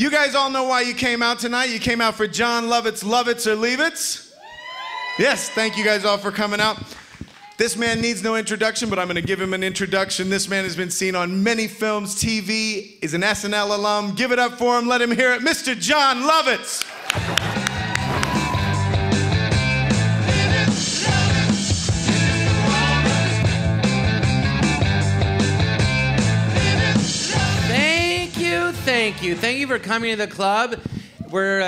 You guys all know why you came out tonight. You came out for Jon Lovitz, Lovitz Or Leavitz. Yes, thank you guys all for coming out. This man needs no introduction, but I'm going to give him an introduction. This man has been seen on many films, TV, is an SNL alum. Give it up for him. Let him hear it. Mr. Jon Lovitz. Thank you for coming to the club. We're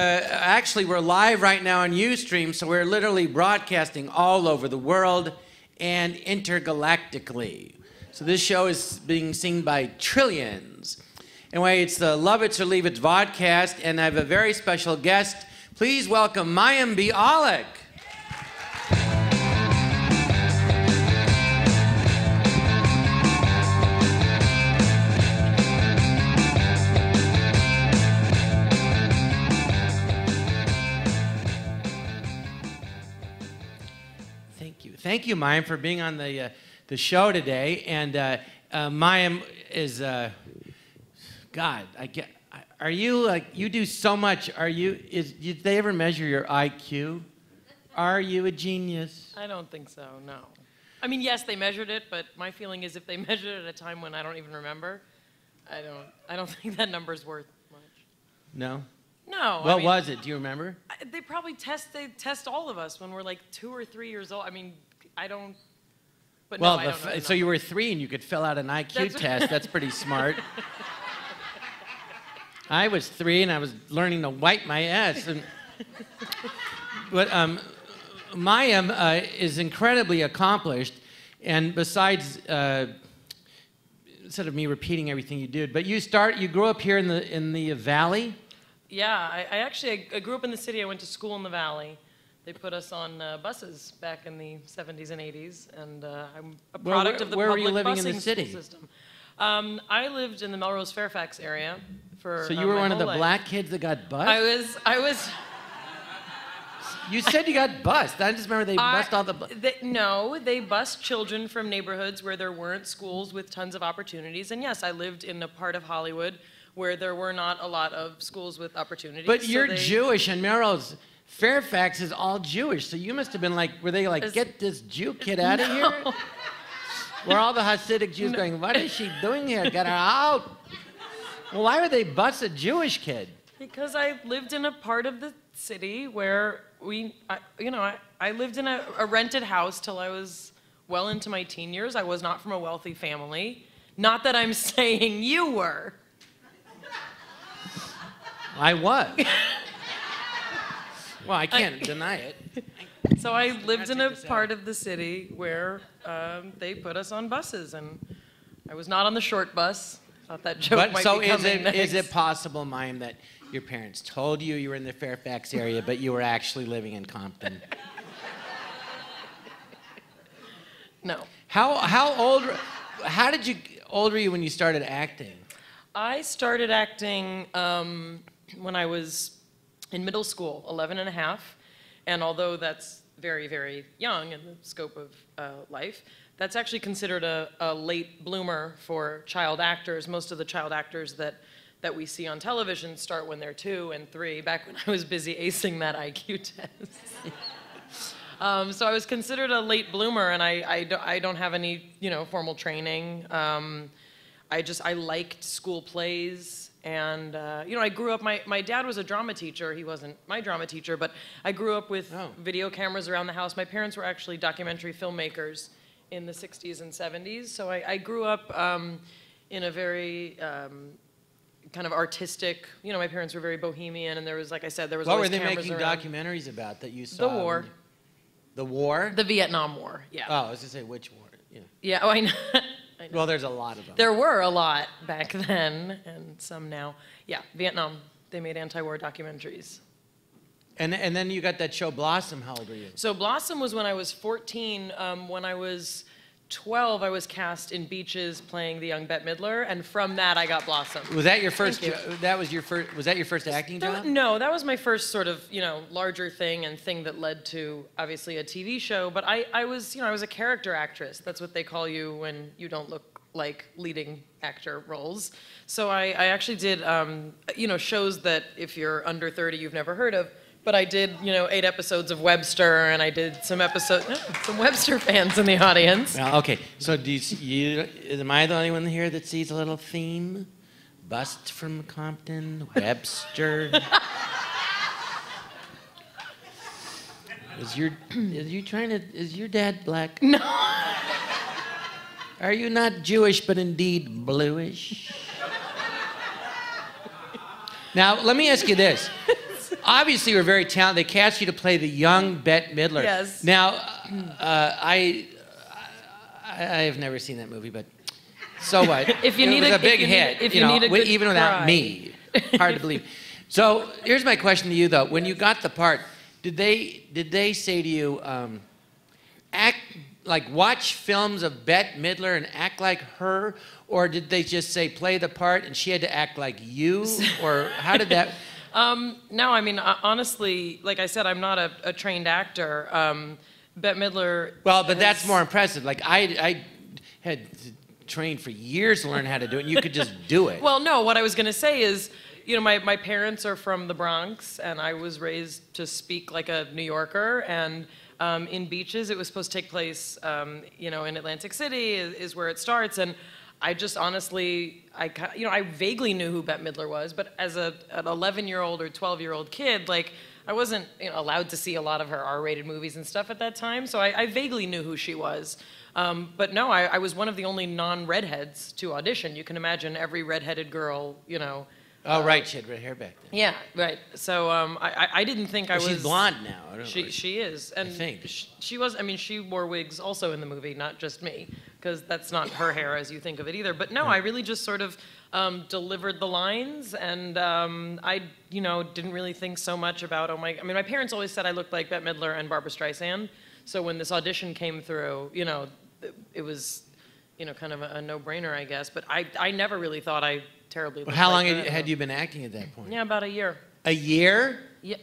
live right now on Ustream, so we're literally broadcasting all over the world and intergalactically. So this show is being seen by trillions. Anyway, it's the Lovitz Or Leavitz Vodcast, and I have a very special guest. Please welcome Mayim Bialik. Thank you, Mayim, for being on the show today. And Mayim is, God, are you like, you do so much. Did they ever measure your IQ? Are you a genius? I don't think so, no. I mean, yes, they measured it, but my feeling is if they measured it at a time when I don't even remember, I don't think that number's worth much. No? No. What was it? Do you remember? They probably test all of us when we're like 2 or 3 years old. I mean, I don't. But well, no, I don't know. So you were 3 and you could fill out an IQ test. That's pretty smart. I was 3 and I was learning to wipe my ass. But Mayim is incredibly accomplished, and besides, instead of me repeating everything you did, but you grew up here in the Valley. Yeah, I grew up in the city. I went to school in the Valley. They put us on buses back in the 70s and 80s, and I'm a product of the where public were you living busing in the city? School system. I lived in the Melrose Fairfax area for So you were my one of the whole life. black kids that got bused? I was. You said you got bused. I just remember they bust all the No, they bust children from neighborhoods where there weren't schools with tons of opportunities. And yes, I lived in a part of Hollywood where there were not a lot of schools with opportunities. But you're Jewish, and Melrose Fairfax is all Jewish, so you must have been like, were they like, get this Jew kid out of here? Were all the Hasidic Jews going, what is she doing here? Get her out. Well, why would they bust a Jewish kid? Because I lived in a part of the city where I lived in a rented house till I was well into my teen years. I was not from a wealthy family. Not that I'm saying you were. I was. Well, I can't deny it. So I lived in a part of the city where they put us on buses, and I was not on the short bus. Thought that joke might be coming next. Is it possible, Mayim, that your parents told you were in the Fairfax area, but you were actually living in Compton? No. How old were you when you started acting? I started acting when I was in middle school, 11 and a half. And although that's very, very young in the scope of life, that's actually considered a late bloomer for child actors. Most of the child actors that we see on television start when they're 2 and 3, back when I was busy acing that IQ test. So I was considered a late bloomer, and I don't have any formal training. I liked school plays. And, I grew up, my dad was a drama teacher. He wasn't my drama teacher, but I grew up with video cameras around the house. My parents were actually documentary filmmakers in the 60s and 70s. So I grew up in a very kind of artistic, my parents were very bohemian, and there was, like I said, there was always cameras around. What were they making documentaries about that you saw? The war. The war? The Vietnam War, yeah. Oh, I was going to say, which war? Yeah. Yeah, oh, I know. Well, there's a lot of them. There were a lot back then, and some now. Yeah, Vietnam. They made anti-war documentaries. And then you got that show Blossom. How old were you? So Blossom was when I was 14. When I was 12, I was cast in Beaches playing the young Bette Midler, and from that I got Blossom. Was that your first? Was that your first acting job? No, that was my first sort of larger thing and thing that led to obviously a TV show. But I was a character actress. That's what they call you when you don't look like leading actor roles. So I actually did, you know, shows that if you're under 30, you've never heard of. But I did, you know, 8 episodes of Webster, and I did some episodes. Some Webster fans in the audience. Well, okay, so am I the only one here that sees a little theme? Bust from Compton, Webster. Is your dad black? No. Are you not Jewish, but indeed bluish? Now, let me ask you this. Obviously, you're very talented. They cast you to play the young Bette Midler. Yes. Now, I have never seen that movie, but so what? If you it need was a- a big if you hit, need- if you need a good even without cry. me. Hard to believe. So here's my question to you, though. When you got the part, did they say to you, watch films of Bette Midler and act like her, or did they just say play the part and she had to act like you, or how did that? No, I mean, honestly, like I said, I'm not a trained actor. Bette Midler. Well, but that's more impressive. Like I had to train for years to learn how to do it, and you could just do it. Well, no, what I was going to say is, you know, my parents are from the Bronx, and I was raised to speak like a New Yorker, and in Beaches, it was supposed to take place, you know, in Atlantic City is where it starts, and I just honestly, I vaguely knew who Bette Midler was, but as an 11-year-old or 12-year-old kid, like, I wasn't, you know, allowed to see a lot of her R-rated movies and stuff at that time, so I vaguely knew who she was. But no, I was one of the only non-redheads to audition. You can imagine every redheaded girl, you know. Oh, right, she had red hair back then. Yeah, right. So I didn't think I was. She's blonde now. I don't know. She is, and I think. she was. I mean, she wore wigs also in the movie, not just me, because that's not her hair as you think of it either. But no, I really just sort of delivered the lines, and I, you know, didn't really think so much about. I mean, my parents always said I looked like Bette Midler and Barbra Streisand. So when this audition came through, you know, it was, you know, kind of a no-brainer, I guess. But I never really thought I terribly. Well, how long like had you been acting at that point? Yeah, about a year. A year? Yeah.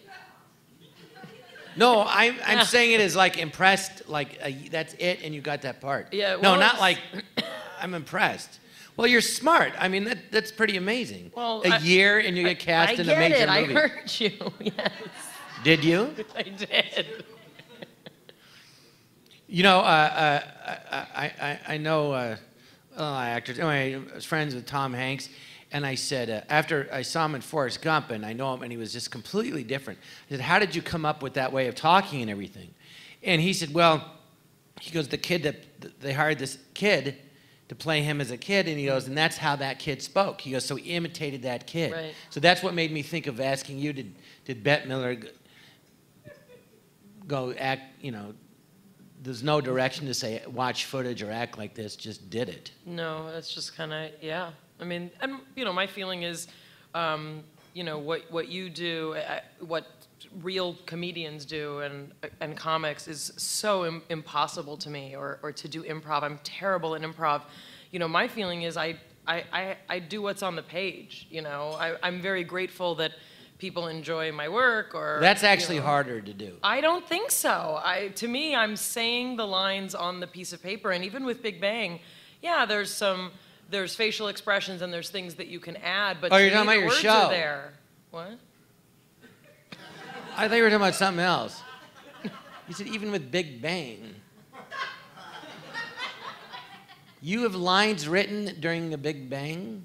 No, I'm saying it as like impressed, like that's it, and you got that part. Yeah, No, well, not it's- like I'm impressed. Well, you're smart. I mean, that's pretty amazing. Well, a year and you get cast in a major movie. I heard you. Yes. Did you? I did. You know, I know actors. Anyway, I was friends with Tom Hanks, and I said, after I saw him in Forrest Gump, and I know him, and he was just completely different. I said, how did you come up with that way of talking and everything? And he said, well, he goes, the kid that they hired this kid to play him as a kid, and he goes, and that's how that kid spoke. He goes, so he imitated that kid. Right. So that's what made me think of asking you, did Bette Midler go act, you know, there's no direction to say watch footage or act like this, just did it. No, that's just kind of, yeah. I mean, and, you know, my feeling is, you know, what you do, what real comedians do and comics is so impossible to me, or to do improv. I'm terrible at improv. You know, my feeling is I do what's on the page, you know. I'm very grateful that people enjoy my work, or that's actually you know, harder to do. I don't think so. To me, I'm saying the lines on the piece of paper, and even with Big Bang, yeah, there's facial expressions and there's things that you can add, but Oh, to you're me, talking about the your words show. are there. What? I thought you were talking about something else. You said even with Big Bang. You have lines written during the Big Bang?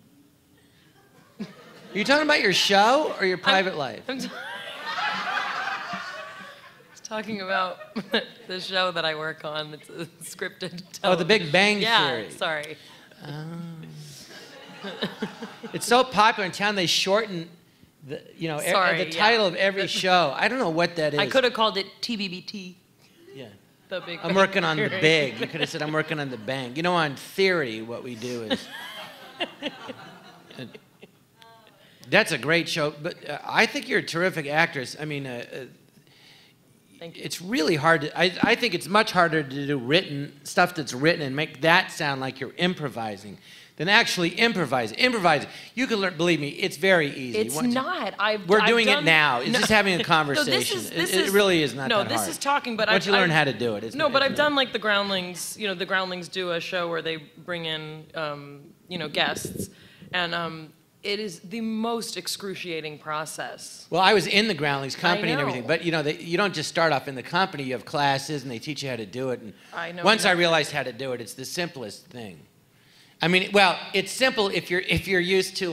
Are you talking about your show or your private life? I'm talking about the show that I work on. It's a scripted television. Oh, the Big Bang Theory. Yeah, sorry. It's so popular in town, they shorten the, you know, Sorry, the title yeah. of every show. I don't know what that is. I could have called it TBBT. Yeah. The Big I'm Bang working on the Theory. big. You could have said, I'm working on the bang. You know, on theory, what we do is... That's a great show, but I think you're a terrific actress. I mean, Thank you. it's really hard to... I think it's much harder to do written stuff that's written and make that sound like you're improvising then actually improvise. Improvise. You can learn. Believe me, it's very easy. It's not. We're I've doing done, it now. It's just having a conversation. It really is not that hard. No, this is talking, but once you learn how to do it. But I've done like the Groundlings. You know, the Groundlings do a show where they bring in, guests, and it is the most excruciating process. Well, I was in the Groundlings company and know. everything, but you don't just start off in the company. You have classes, and they teach you how to do it. And I know. once I realized how to do it, it's the simplest thing. I mean, well, it's simple if you're used to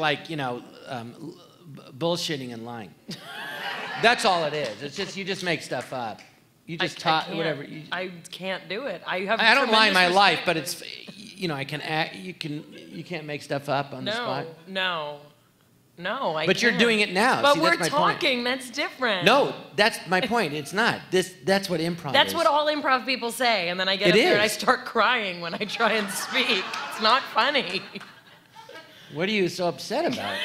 bullshitting and lying. That's all it is. It's just you just make stuff up. You just talk whatever. I can't do it. I don't lie in my life, but it's I can act. You can't make stuff up on the spot. No, I But can't. you're doing it now. But See, we're that's my point. talking. That's different. No, that's my point. It's not. That's what improv is. That's what all improv people say, and then I get up there and I start crying when I try and speak. It's not funny. What are you so upset about?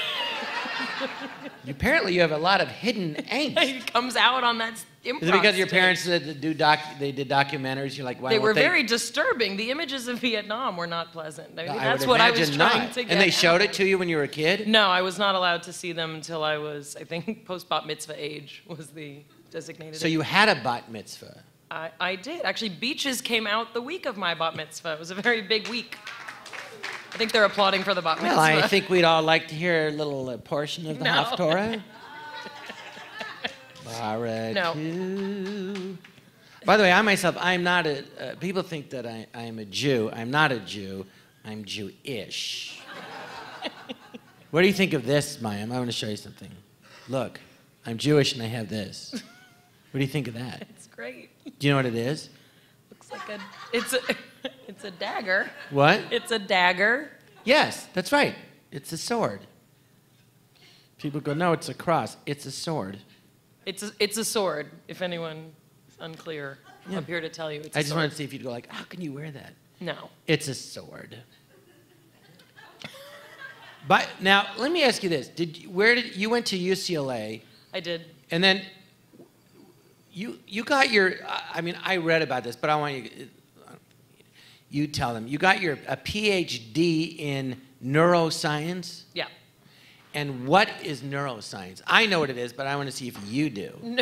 Apparently, you have a lot of hidden angst. It comes out on that improv. Is it because your stage. parents did documentaries? You're like, why They were won't very disturbing. The images of Vietnam were not pleasant. I mean, I that's would what I was imagine trying not. to get. And they showed out. it to you when you were a kid? No, I was not allowed to see them until I was, I think, post-bat mitzvah age was the designated So age. you had a bat mitzvah. I did. Actually, Beaches came out the week of my bat mitzvah. It was a very big week. I think they're applauding for the bat mitzvah. Well, I think we'd all like to hear a little portion of the No. Haftorah. No. By the way, I myself, I'm not people think that I am a Jew. I'm not a Jew. I'm Jewish. What do you think of this, Mayim? I want to show you something. Look, I'm Jewish and I have this. What do you think of that? It's great. Do you know what it is? Looks like it's a dagger. What? It's a dagger. Yes, that's right. It's a sword. People go, no, it's a cross. It's a sword. It's a sword, if anyone's unclear. Yeah. I'm here to tell you it's a I just sword. wanted to see if you'd go like, how can you wear that? No. It's a sword. But now, let me ask you this. You went to UCLA, I did. and then you got your, I read about this, but I want you tell them. You got a PhD in neuroscience? Yeah. And what is neuroscience? I know what it is, but I want to see if you do.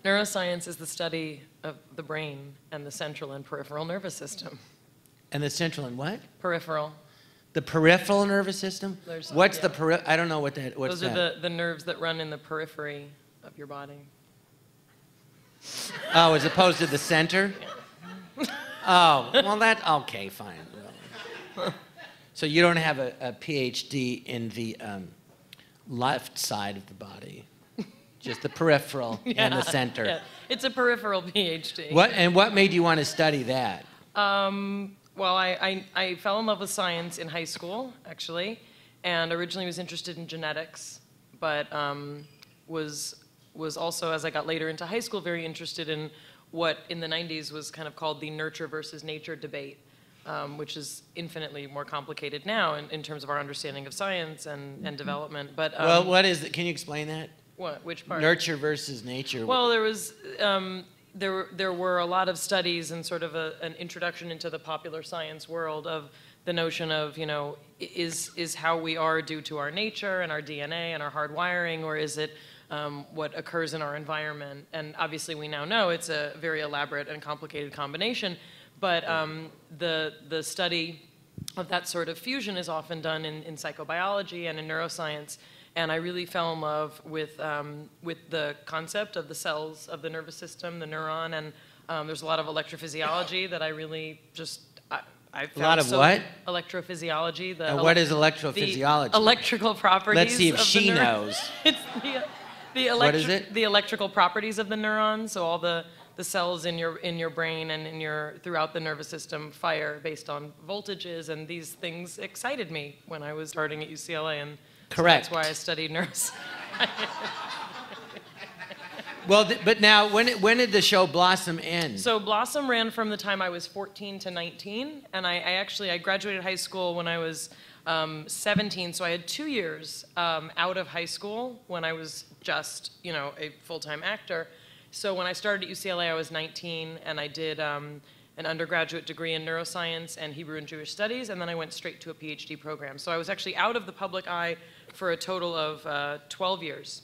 Neuroscience is the study of the brain and the central and peripheral nervous system. And the central and what? Peripheral. The peripheral nervous system? What's the I don't know what that, what's Those that? are the nerves that run in the periphery of your body. Oh, as opposed to the center? Oh, well okay, fine. So you don't have a PhD in the left side of the body, just the peripheral and the center. Yeah. It's a peripheral PhD. What made you want to study that? Well, I fell in love with science in high school, actually, and originally was interested in genetics, but was also, as I got later into high school, very interested in what in the 90s was kind of called the nurture versus nature debate, which is infinitely more complicated now in terms of our understanding of science and development. But Well, what is it? Can you explain that? what? Which part? Nurture versus nature. Well, there was there were a lot of studies and sort of an introduction into the popular science world of the notion of, is how we are due to our nature and our DNA and our hardwiring, or is it what occurs in our environment? And obviously we now know it's a very elaborate and complicated combination, but the study of that sort of fusion is often done in psychobiology and in neuroscience. And I really fell in love with the concept of the cells of the nervous system, the neuron, and there's a lot of electrophysiology that I really just I found a lot of what? Electrophysiology. What is electrophysiology? The electrical properties. Let's see if of the she neuron. knows. It's What is it? The electrical properties of the neuron. So all the cells in your brain and throughout the nervous system fire based on voltages, and these things excited me when I was starting at UCLA, and Correct. so that's why I studied neuroscience. Well, but now, when did the show Blossom end? So Blossom ran from the time I was 14 to 19, and I graduated high school when I was 17, so I had 2 years out of high school when I was just, a full-time actor. So when I started at UCLA, I was 19, and I did an undergraduate degree in neuroscience and Hebrew and Jewish studies, and then I went straight to a PhD program. So I was actually out of the public eye for a total of 12 years.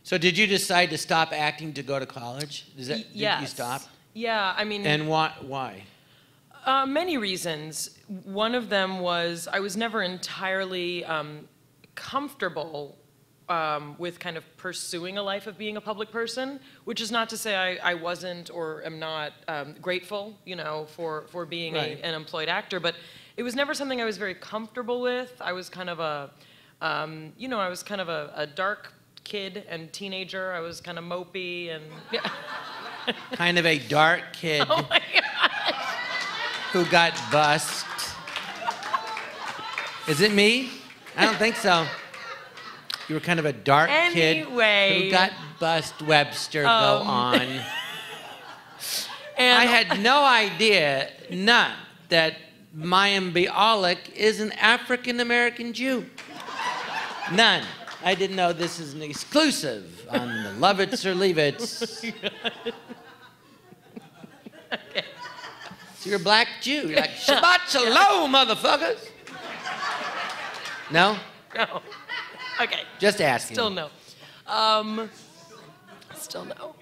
So did you decide to stop acting to go to college? Did Yes. you stop? Yeah, I mean... And why? Many reasons. One of them was I was never entirely comfortable with kind of pursuing a life of being a public person, which is not to say I wasn't or am not grateful, you know, for being Right. an employed actor, but it was never something I was very comfortable with. I was kind of you know, I was kind of a dark kid and teenager. I was kind of mopey and... Yeah. Kind of a dark kid Oh my God. who got bussed. Is it me? I don't think so. You were kind of a dark kid Anyway. who got bussed. Webster, go on. And I had no idea, none, that Mayim Bialik is an African-American Jew. None. I didn't know this is an exclusive on the Lovitz Or Leavitz. Okay. So you're a black Jew. You're like, Shabbat Shalom, motherfuckers. No? No. Okay. Just asking. Still no. Still no.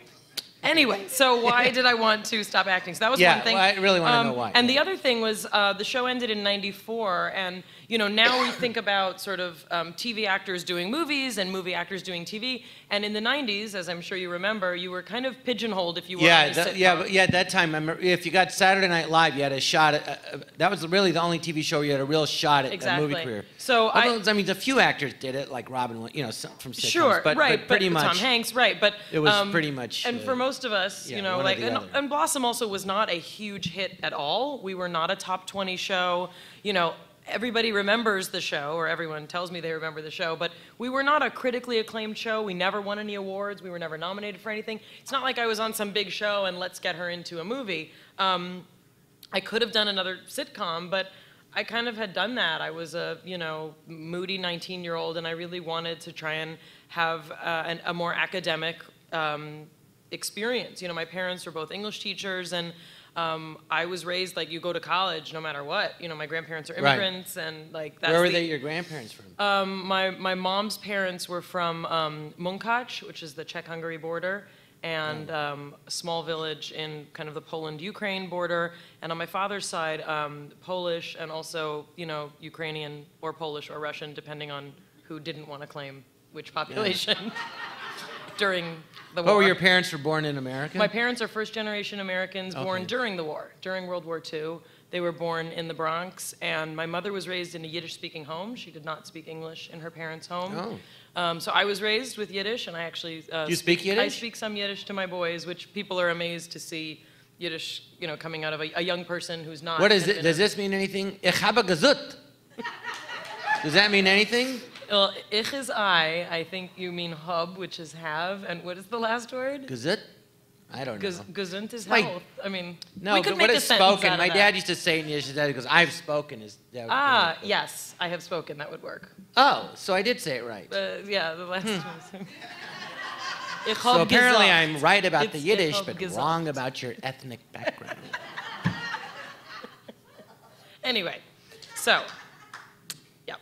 Anyway, so why did I want to stop acting? So that was Yeah, one thing. well, I really want to know why. And the other thing was the show ended in '94, and you know now we think about sort of TV actors doing movies and movie actors doing TV. And in the '90s, as I'm sure you remember, you were kind of pigeonholed if you were on a sitcom. Yeah, at that time, I remember, if you got Saturday Night Live, you had a shot at, that was really the only TV show where you had a real shot at a movie career. So I mean, a few actors did it, like Robin, you know, from sitcoms. Sure, but, right, but pretty much. Tom Hanks, right, but it was pretty much. And for most of us, yeah, you know, one or like, the other. and Blossom also was not a huge hit at all. We were not a top 20 show. You know, everybody remembers the show, or everyone tells me they remember the show, but we were not a critically acclaimed show. We never won any awards. We were never nominated for anything. It's not like I was on some big show and let's get her into a movie. I could have done another sitcom, but I kind of had done that. I was a, you know, moody 19-year-old, and I really wanted to try and have a more academic experience. You know, my parents were both English teachers, and I was raised like you go to college no matter what. You know, my grandparents are immigrants, and like that's Where were your grandparents from? My mom's parents were from Munkac, which is the Czech-Hungary border, and a small village in kind of the Poland-Ukraine border. And on my father's side, Polish and also, you know, Ukrainian or Polish or Russian, depending on who didn't want to claim which population during the war. What were your parents were born in America? My parents are first-generation Americans born during the war, during World War II. They were born in the Bronx, and my mother was raised in a Yiddish-speaking home. She did not speak English in her parents' home. Oh. So I was raised with Yiddish, and I actually... Do you speak Yiddish? I speak some Yiddish to my boys, which people are amazed to see Yiddish, you know, coming out of a young person who's not... What is it? Does this mean anything? Ich habe gesut. Does that mean anything? Well, ich is I think you mean hub, which is have, and what is the last word? Gesut? I don't know. Gesund is Like- health. I mean, No, we could but make what a is sentence spoken? out of My that. dad used to say it in Yiddish. He goes, "I've spoken." Yes, I have spoken. That would work. Oh, so I did say it right. Yeah, the last one. Ich So hab apparently gesagt. I'm right about It's the Yiddish, ich hab but gesagt. wrong about your ethnic background. Anyway, so, yeah.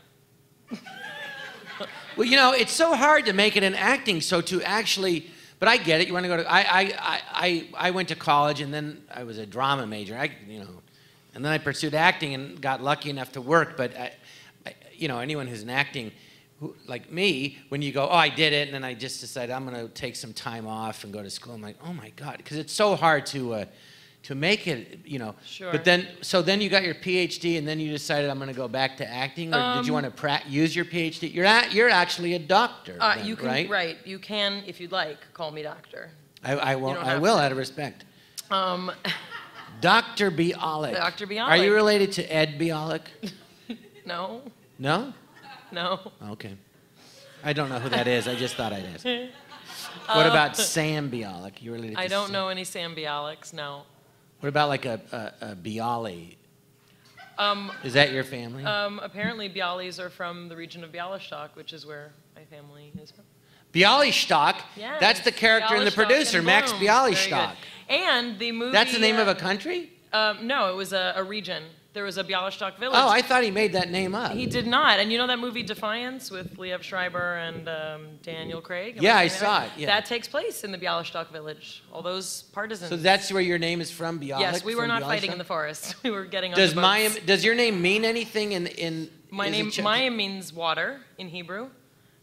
Well, you know, it's so hard to make it in acting. So to actually, but I get it. You want to go to? I went to college, and then I was a drama major. And then I pursued acting and got lucky enough to work. But you know, anyone who's in acting, like me, when you go, oh, I did it, and then I just decided I'm going to take some time off and go to school. I'm like, oh my God, because it's so hard to make it, you know. Sure. But then, so then you got your PhD, and then you decided I'm going to go back to acting, or did you want to use your PhD? You're actually a doctor, then, You can, right? You can, if you'd like, call me doctor. I will. don't I have will, to. out of respect. Dr. Bialik. Dr. Bialik. Are you related to Ed Bialik? No, No? no. Okay. I don't know who that is. I just thought I'd ask. What about Sam Bialik? You related to I don't Sam? know any Sam Bialiks, no. What about like a Bialy? Is that your family? Apparently Bialys are from the region of Bialystok, which is where my family is from. Bialystok? Yes, That's the character and the Bialystok producer, and Max Bloom. Very Bialystok. good. And the movie... That's the name of a country? No, it was a region. There was a Bialystok village. Oh, I thought he made that name up. He did not. And you know that movie Defiance with Liev Schreiber and Daniel Craig? Yeah, I saw it. Yeah. That takes place in the Bialystok village. All those partisans. So that's where your name is from, Bialik? Yes, we were not fighting Bialystok? in the forest. We were getting on Does the boats. Does your name mean anything in My name, Mayim means water in Hebrew.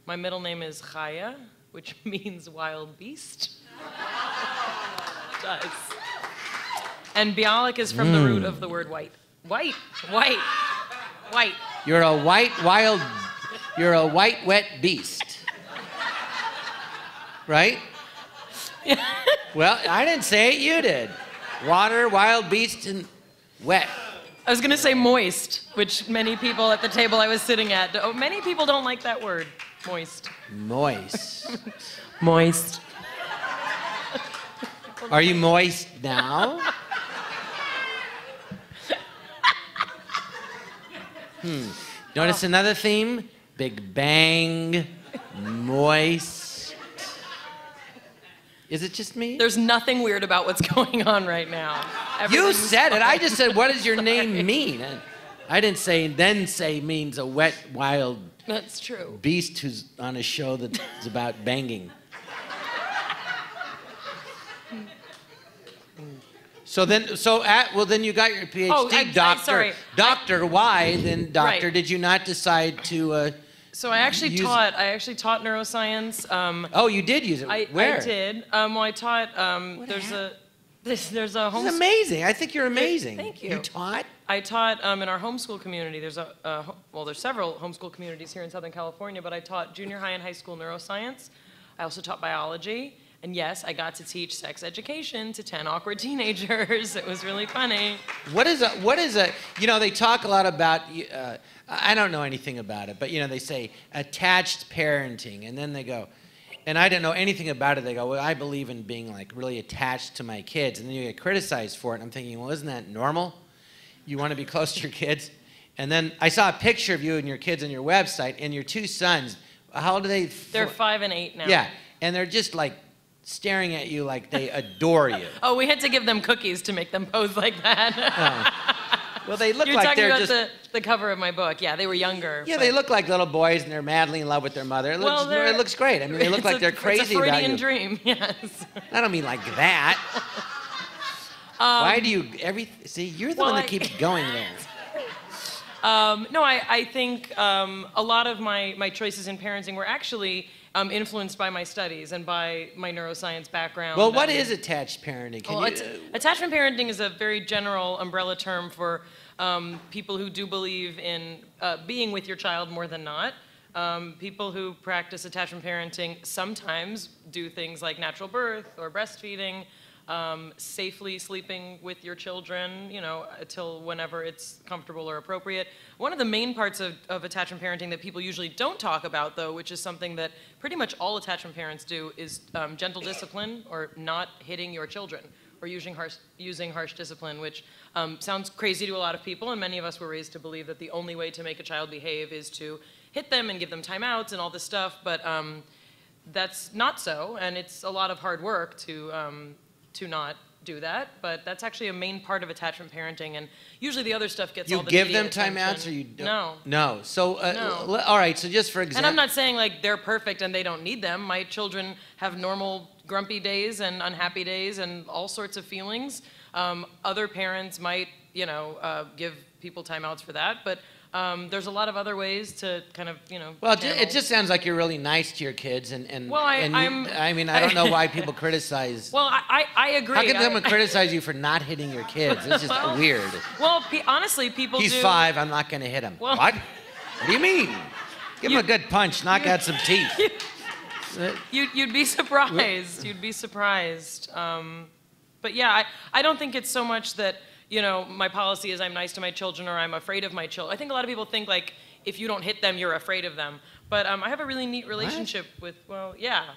My middle name is Chaya, which means wild beast. It does. And Bialik is from the root of the word white. White. You're a white, wet beast. Right? Well, I didn't say it, you did. Water, wild beast, and wet. I was going to say moist, which many people at the table I was sitting at, many people don't like that word, moist. Moist. Moist. Are you moist now? Notice another theme? Big Bang, moist. Is it just me? There's nothing weird about what's going on right now. You said it. I just said, what does your name mean? I didn't say, then say means a wet, wild That's true. beast who's on a show that's about banging. Then you got your PhD, doctor. Sorry. Doctor, why then, doctor, Right. did you not decide to? So I actually taught neuroscience. Oh, you did use it. Where? I did. Well, I taught. There's a This is amazing. I think you're amazing. Thank you. You taught? I taught in our homeschool community. There's there's several homeschool communities here in Southern California, but I taught junior high and high school neuroscience. I also taught biology. And yes, I got to teach sex education to 10 awkward teenagers. It was really funny. What is a, they talk a lot about, I don't know anything about it, but they say attached parenting, and then they go, and I didn't know anything about it, they go, well, I believe in being like really attached to my kids, and then you get criticized for it, and I'm thinking, well, isn't that normal? You want to be close to your kids? And then I saw a picture of you and your kids on your website, and your two sons, how old are they? They're 5 and 8 now. Yeah, and they're just like, staring at you like they adore you. Oh, we had to give them cookies to make them pose like that. Well, they look You're like talking they're about just... the cover of my book. Yeah, they were younger. Yeah, they look like little boys, and they're madly in love with their mother. It looks great. I mean, they look like they're crazy about you. It's a Freudian dream, yes. I don't mean like that. Why do you... See, you're the one that keeps going there. No, I think a lot of my choices in parenting were actually influenced by my studies and by my neuroscience background. Well, what is attached parenting? Attachment parenting is a very general umbrella term for people who do believe in being with your child more than not. People who practice attachment parenting sometimes do things like natural birth or breastfeeding, safely sleeping with your children, until whenever it's comfortable or appropriate. One of the main parts of attachment parenting that people usually don't talk about, though, which is something that pretty much all attachment parents do, is gentle discipline, or not hitting your children, or using harsh discipline, which sounds crazy to a lot of people, and many of us were raised to believe that the only way to make a child behave is to hit them and give them timeouts and all this stuff, but that's not so, and it's a lot of hard work to not do that, but that's actually a main part of attachment parenting, and usually the other stuff gets all the media You give them attention. timeouts, or you don't? No. No. So, No. all right, so just for example... And I'm not saying like they're perfect and they don't need them. My children have normal grumpy days and unhappy days and all sorts of feelings. Other parents might, give people timeouts for that, but there's a lot of other ways to kind of, Well, handle. it just sounds like you're really nice to your kids, and Well, I don't know why people criticize. Well, I agree. How can someone criticize you for not hitting your kids? It's just weird. Well, honestly, people He's do. 5, I'm not going to hit him. Well- What? What do you mean? Give him a good punch, knock out some teeth. You'd be surprised. You'd be surprised. But yeah, I don't think it's so much that, my policy is I'm nice to my children or I'm afraid of my children. I think a lot of people think like if you don't hit them, you're afraid of them. But I have a really neat relationship with,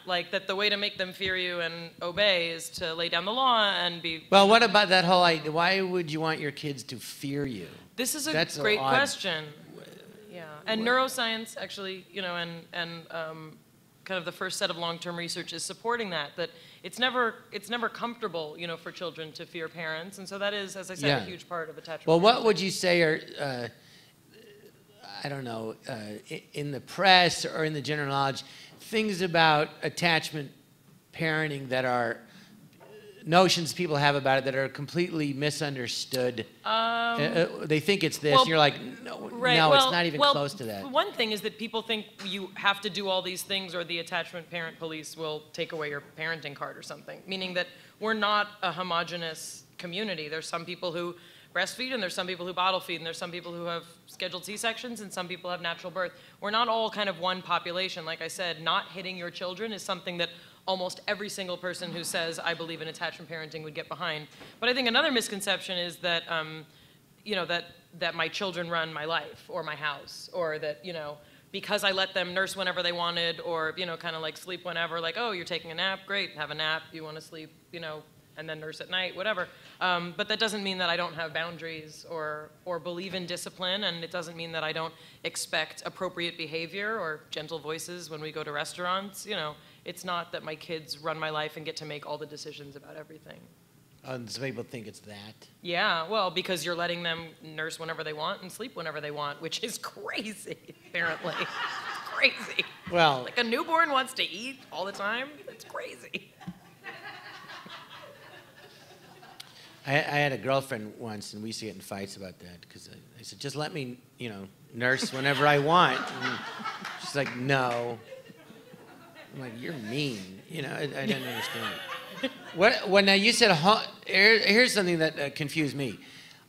like that the way to make them fear you and obey is to lay down the law and be... Well, what about that whole idea? Why would you want your kids to fear you? This is That's a great odd. question. Yeah, and neuroscience actually, and kind of the first set of long-term research is supporting that it's never comfortable, you know, for children to fear parents, and so that is, as I said, a huge part of attachment. Well, what would you say are, I don't know, in the press or in the general knowledge, things about attachment parenting that are notions people have about it that are completely misunderstood? They think it's this, and you're like, no, it's not even close to that. One thing is that people think you have to do all these things or the attachment parent police will take away your parenting card or something, meaning that we're not a homogenous community. There's some people who breastfeed, and there's some people who bottle feed, and there's some people who have scheduled C-sections, and some people have natural birth. We're not all kind of one population. Like I said, not hitting your children is something that almost every single person who says, I believe in attachment parenting, would get behind. But I think another misconception is that, you know, that my children run my life or my house, or that, you know, because I let them nurse whenever they wanted, or, you know, kind of like sleep whenever, like, oh, you're taking a nap, great, have a nap, you want to sleep, you know, and then nurse at night, whatever. But that doesn't mean that I don't have boundaries or believe in discipline, and it doesn't mean that I don't expect appropriate behavior or gentle voices when we go to restaurants. You know, it's not that my kids run my life and get to make all the decisions about everything. Some people think it's that. Yeah, well, because you're letting them nurse whenever they want and sleep whenever they want, which is crazy, apparently. Crazy. Well, like a newborn wants to eat all the time? It's crazy. I had a girlfriend once, and we used to get in fights about that, because I said, just let me, you know, nurse whenever I want. And she's like, no. I'm like, you're mean. You know, I didn't understand it. When now you said, here's something that confused me.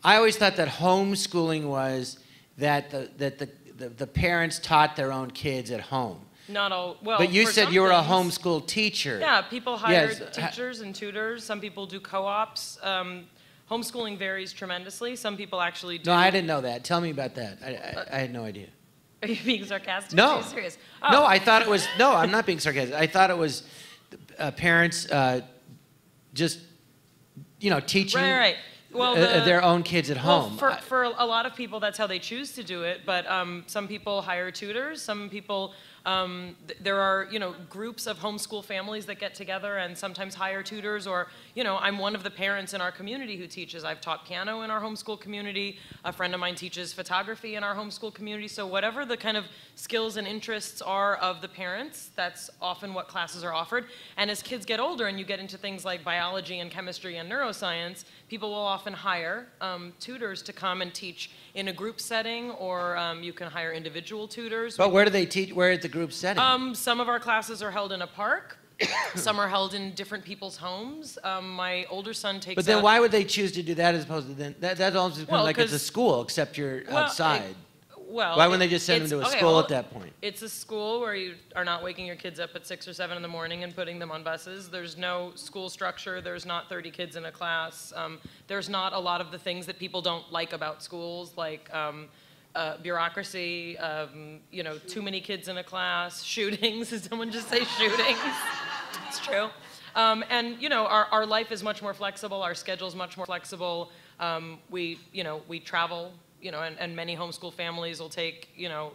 I always thought that homeschooling was that the parents taught their own kids at home. Not all, well, but you said you were a homeschool teacher. Yeah, people hire teachers and tutors. Some people do co-ops. Homeschooling varies tremendously. Some people actually do. No, I didn't know that. Tell me about that. I had no idea. Are you being sarcastic? No. Are you serious? Oh. No, I thought it was, no, I'm not being sarcastic. I thought it was parents just, you know, teaching Well, their own kids at home. For a lot of people, that's how they choose to do it. But some people hire tutors. Some people, there are, you know, groups of homeschool families that get together and sometimes hire tutors. Or, you know, I'm one of the parents in our community who teaches. I've taught piano in our homeschool community. A friend of mine teaches photography in our homeschool community. So whatever the kind of skills and interests are of the parents, that's often what classes are offered. And as kids get older and you get into things like biology and chemistry and neuroscience, people will often hire tutors to come and teach in a group setting, or you can hire individual tutors. But where do they teach? Where is the group setting? Some of our classes are held in a park. Some are held in different people's homes. My older son takes. But then why would they choose to do that as opposed to then? That almost becomes like it's a school, except you're outside. Well, why wouldn't they just send them to a school at that point? It's a school where you are not waking your kids up at 6 or 7 in the morning and putting them on buses. There's no school structure. There's not 30 kids in a class. There's not a lot of the things that people don't like about schools, like bureaucracy, you know, too many kids in a class, shootings. Did someone just say shootings? It's true. And, you know, our life is much more flexible. Our schedule is much more flexible. We travel. You know, and many homeschool families will take, you know,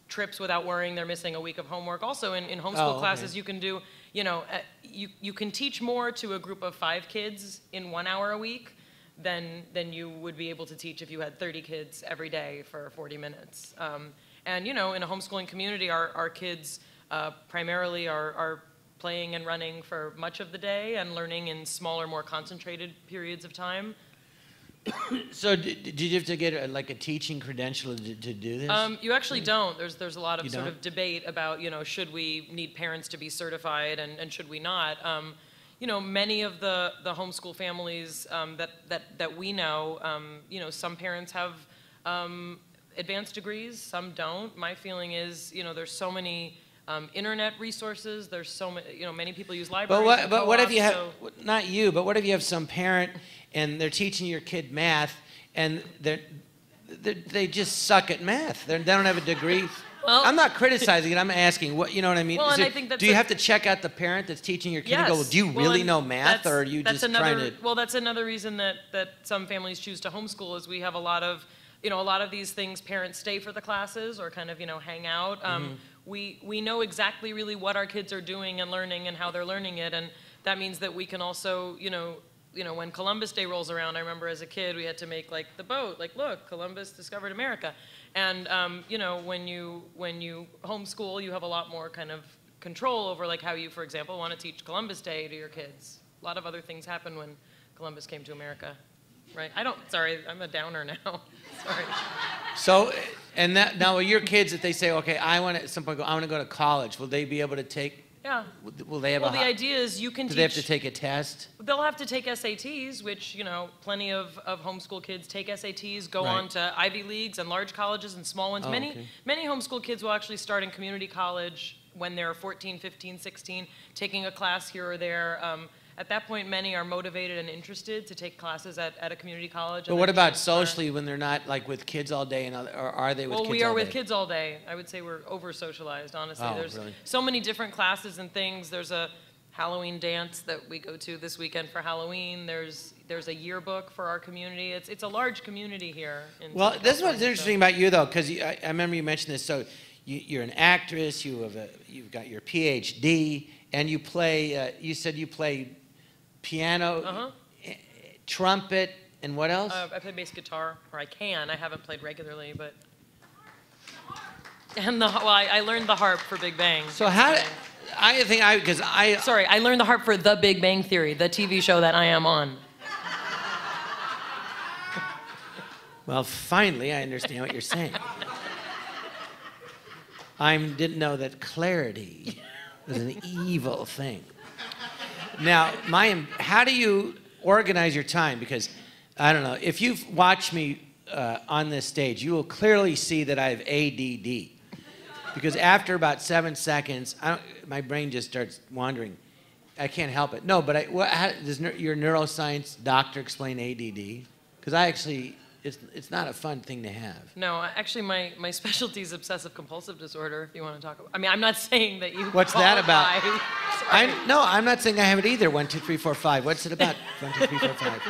trips without worrying they're missing a week of homework. Also, in homeschool classes, you can do, you know, you can teach more to a group of 5 kids in 1 hour a week than you would be able to teach if you had 30 kids every day for 40 minutes. And, you know, in a homeschooling community, our kids primarily are playing and running for much of the day and learning in smaller, more concentrated periods of time. So did you have to get like a teaching credential to do this? You actually don't. There's a lot of sort of debate about, you know, should we need parents to be certified and should we not? You know, many of the homeschool families that we know, you know, some parents have advanced degrees, some don't. My feeling is, you know, there's so many internet resources. There's so many, you know, many people use libraries. But what if you have, not you, but what if you have some parent and they're teaching your kid math and they just suck at math? They don't have a degree. Well, I'm not criticizing it. I'm asking, what, you know what I mean? Well, and I think do you have to check out the parent that's teaching your kid and go, well, do you really know math, or are you just trying to? Well, that's another reason that some families choose to homeschool is we have a lot of, you know, a lot of these things parents stay for the classes or kind of, you know, hang out. we know exactly really what our kids are doing and learning and how they're learning it, and that means that we can also, when Columbus Day rolls around, I remember as a kid we had to make like the boat, like look, Columbus discovered America, and when you homeschool, you have a lot more kind of control over like how you, for example, want to teach Columbus Day to your kids. A lot of other things happen when Columbus came to America, right? Sorry, I'm a downer now. Sorry. So, and that now your kids, if they say, okay, I want to at some point I want to go to college, will they be able to take? Yeah. Will they have the idea is you can do they have to take a test? They'll have to take SATs, which, plenty of homeschool kids take SATs, go on to Ivy Leagues and large colleges and small ones. Many homeschool kids will actually start in community college when they're 14, 15, 16, taking a class here or there. At that point, many are motivated and interested to take classes at a community college. But what about socially when they're not like with kids all day, or are they with kids all day? Well, we are with kids all day. I would say we're over-socialized, honestly. There's so many different classes and things. There's a Halloween dance that we go to this weekend for Halloween. There's a yearbook for our community. It's a large community here. Well, this is what's interesting about you, though, because I remember you mentioned this. So you're an actress. You've got your PhD, and you play. You said you play piano, trumpet, and what else? I play bass guitar, or I can. I haven't played regularly, but. And I learned the harp for Big Bang. So Sorry, I learned the harp for The Big Bang Theory, the TV show that I am on. Well, finally, I understand what you're saying. I didn't know that clarity was an evil thing. Now, Mayim, how do you organize your time? Because, I don't know, if you've watched me on this stage, you will clearly see that I have ADD. Because after about 7 seconds, my brain just starts wandering. I can't help it. No, but does your neuroscience doctor explain ADD? Because it's not a fun thing to have. No, actually, my specialty is obsessive compulsive disorder, if you want to talk about. I mean, I'm not saying that you What's that about? No, I'm not saying I have it either. 1, 2, 3, 4, 5. What's it about? 1, 2, 3, 4, 5.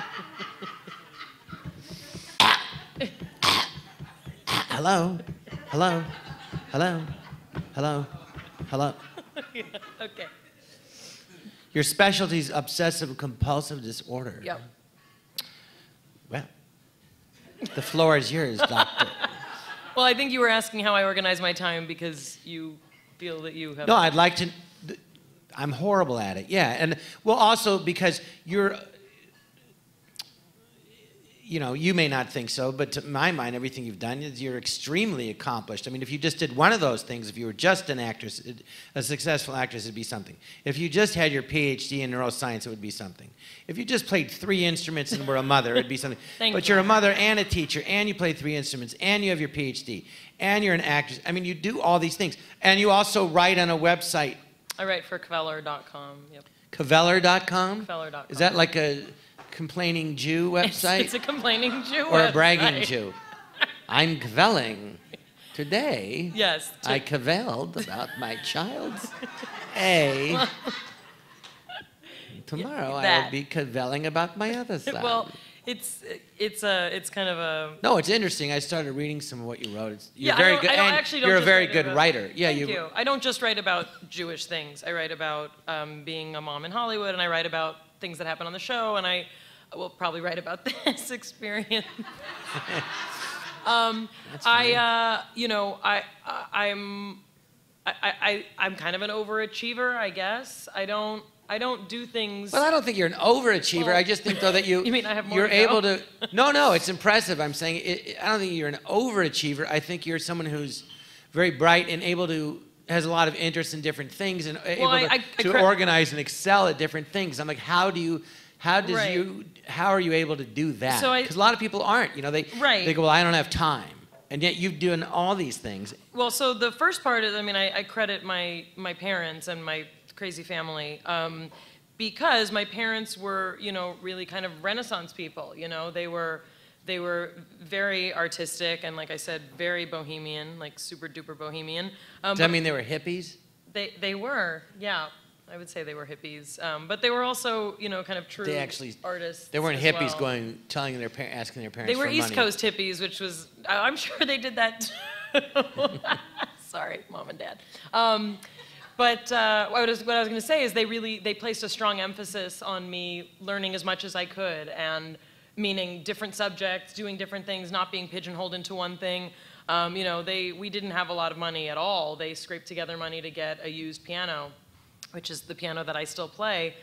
Hello? Hello? Hello? Hello? Hello? Yeah, okay. Your specialty is obsessive compulsive disorder. Yep. Well, the floor is yours, doctor. Well, I think you were asking how I organize my time because you feel that you have... No, I'd like to... I'm horrible at it, yeah. And, well, also because you're... You may not think so, but to my mind, everything you've done is you're extremely accomplished. I mean, if you just did one of those things, if you were just an actress, a successful actress, it'd be something. If you just had your PhD in neuroscience, it would be something. If you just played 3 instruments and were a mother, it'd be something. But you're a mother and a teacher, and you play 3 instruments, and you have your PhD, and you're an actress. I mean, you do all these things. And you also write on a website. I write for Kveller.com, yep. Kveller.com? Kveller.com. Is that like a complaining Jew website? It's a complaining Jew or website. A bragging Jew. I'm kvelling. Today, yes, I kveled about my child's A. Tomorrow, I will be kvelling about my other side. Well, it's kind of a... No, it's interesting. I started reading some of what you wrote. You're very good. You're a very good writer. Yeah, Thank you. I don't just write about Jewish things. I write about being a mom in Hollywood, and I write about things that happen on the show, and I will probably write about this experience. I'm kind of an overachiever, I guess. I don't do things. Well, I don't think you're an overachiever. Well, I just think though that you mean I have more you're to go? able to. No, it's impressive. I'm saying I don't think you're an overachiever. I think you're someone who's very bright and has a lot of interest in different things and able to organize and excel at different things. I'm like, how are you able to do that? Because a lot of people aren't. They go, well, I don't have time, and yet you've done all these things. Well, so the first part is, I credit my parents and my crazy family because my parents were, really kind of Renaissance people. They were very artistic and, like I said, very bohemian, like super duper bohemian. Does that mean they were hippies? They were, yeah. I would say they were hippies, but they were also, kind of true artists. They weren't hippies well. asking their parents. They were for East money. Coast hippies, which was, I'm sure they did that too. Sorry, Mom and Dad. But what I was going to say is they placed a strong emphasis on me learning as much as I could, and meaning different subjects, doing different things, not being pigeonholed into one thing. You know, we didn't have a lot of money at all. They scraped together money to get a used piano, which is the piano that I still play,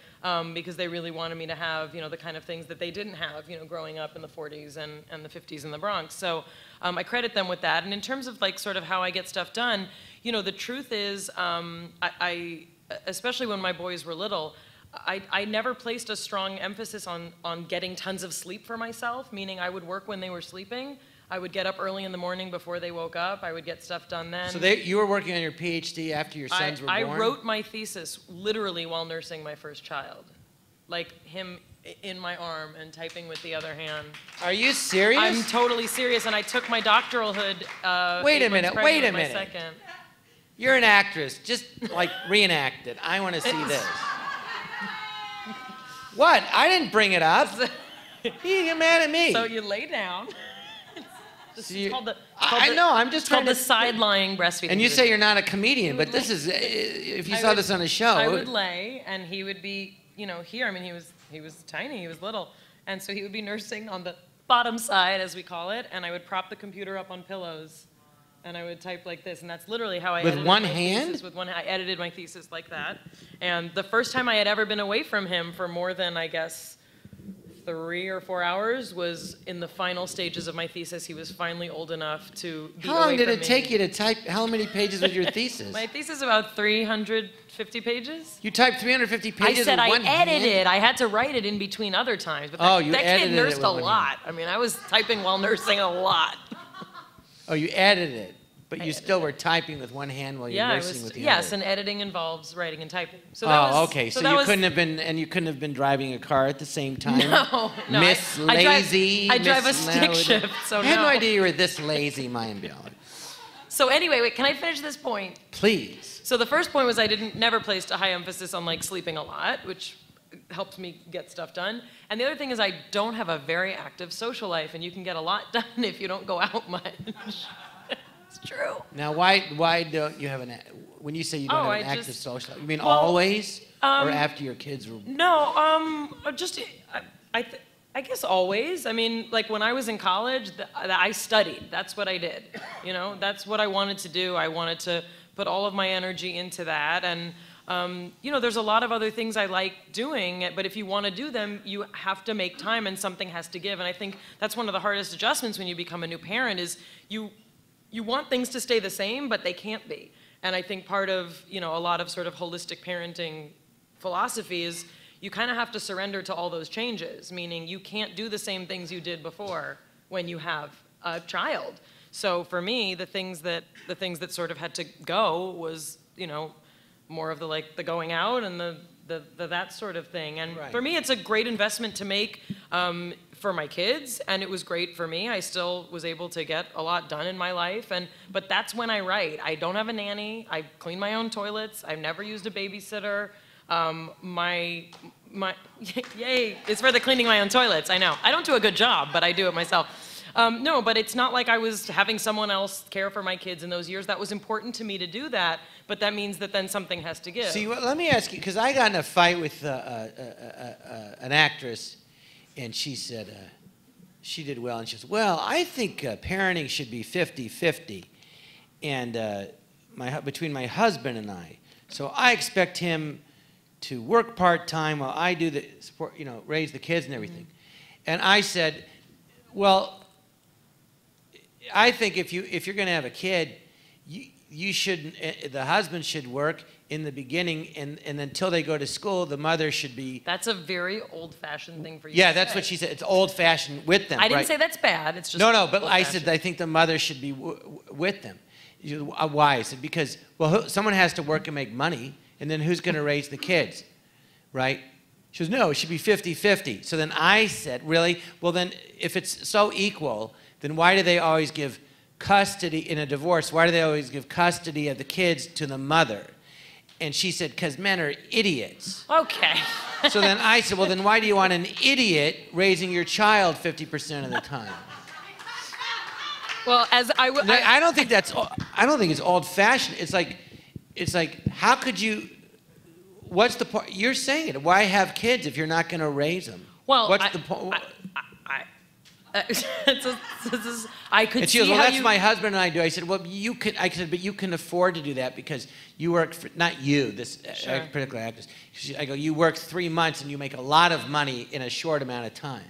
because they really wanted me to have, you know, the kind of things that they didn't have, you know, growing up in the 40s and the 50s in the Bronx. So I credit them with that. And in terms of like sort of how I get stuff done, you know, the truth is, I especially when my boys were little, I never placed a strong emphasis on getting tons of sleep for myself, meaning I would work when they were sleeping. I would get up early in the morning before they woke up. I would get stuff done then. So you were working on your PhD after your sons were born? I wrote my thesis literally while nursing my first child. Like him in my arm and typing with the other hand. Are you serious? I'm totally serious, and I took my doctoral hood. Wait a minute, wait a minute. Second. You're an actress. Just like reenact it. I want to see this. What? I didn't bring it up. You get mad at me. So you lay down. I know, I'm just trying to... It's called the side-lying breastfeeding. And you say you're not a comedian, but this is, if you saw this on a show... I would lay, and he would be, you know, here. I mean, he was tiny, he was little. And so he would be nursing on the bottom side, as we call it, and I would prop the computer up on pillows, and I would type like this, and that's literally how I edited one my hand? thesis. With one hand? I edited my thesis like that. And the first time I had ever been away from him for more than, I guess, 3 or 4 hours was in the final stages of my thesis. He was finally old enough to be away from me. How long did it take you to type? How many pages was your thesis? My thesis is about 350 pages. You typed 350 pages I said with one I edited. hand? I had to write it in between other times. But Oh, you that kid edited it nursed with a one lot. hand. I mean, I was typing while nursing a lot. Oh, you edited it. But you still were typing with one hand while you were nursing with the other. Yes, and editing involves writing and typing. So that was, okay. So you couldn't have been, and you couldn't have been driving a car at the same time. No. Miss Lazy. I drive a stick shift, so I had no idea you were this lazy, Mayim Bialik. So anyway, wait, can I finish this point? Please. So the first point was I never placed a high emphasis on like sleeping a lot, which helped me get stuff done. And the other thing is I don't have a very active social life, and you can get a lot done if you don't go out much. It's true. Now, why don't you have when you say you don't have an active social life, you mean always? Or after your kids were... No, just, I guess always. I mean, like when I was in college, I studied. That's what I did. You know, that's what I wanted to do. I wanted to put all of my energy into that. And, you know, there's a lot of other things I like doing, but if you want to do them, you have to make time and something has to give. And I think that's one of the hardest adjustments when you become a new parent is you want things to stay the same, but they can't be. And I think part of, you know, a lot of sort of holistic parenting philosophy is you kind of have to surrender to all those changes, meaning you can't do the same things you did before when you have a child. So for me, the things that sort of had to go was, you know, more of the going out and the that sort of thing. And for me, it's a great investment to make for my kids, and it was great for me. I still was able to get a lot done in my life, but that's when I write. I don't have a nanny. I clean my own toilets. I've never used a babysitter. Yay, it's for the cleaning my own toilets, I know. I don't do a good job, but I do it myself. No, but it's not like I was having someone else care for my kids in those years. That was important to me to do that, but that means that then something has to give. See, let me ask you, because I got in a fight with an actress, and she said, she did well, and she said, well, I think parenting should be 50-50, and between my husband and I. So I expect him to work part-time while I do the support, you know, raise the kids and everything. And I said, well, I think if you're going to have a kid, you should, the husband should work in the beginning, and until they go to school, the mother should be... That's a very old-fashioned thing for you Yeah, to that's say. what she said. It's old-fashioned with them, I didn't say that's bad. It's just No, but I said I think the mother should be with them. Why? I said, because, well, someone has to work and make money, and then who's going to raise the kids, right? She goes, no, it should be 50-50. So then I said, really? Well, then if it's so equal, then why do they always give custody in a divorce? Why do they always give custody of the kids to the mother? And she said, because men are idiots. Okay. So then I said, well, then why do you want an idiot raising your child 50% of the time? Well, as I would. I don't think that's. I don't think it's old-fashioned. It's like, how could you? What's the point? You're saying it. Why have kids if you're not going to raise them? Well, what's the point? I could and she see goes, well, how that's you... my husband and I do. I said, well, you can. I said, but you can afford to do that because you work for, not you, this particular actress. I go, you work 3 months and you make a lot of money in a short amount of time.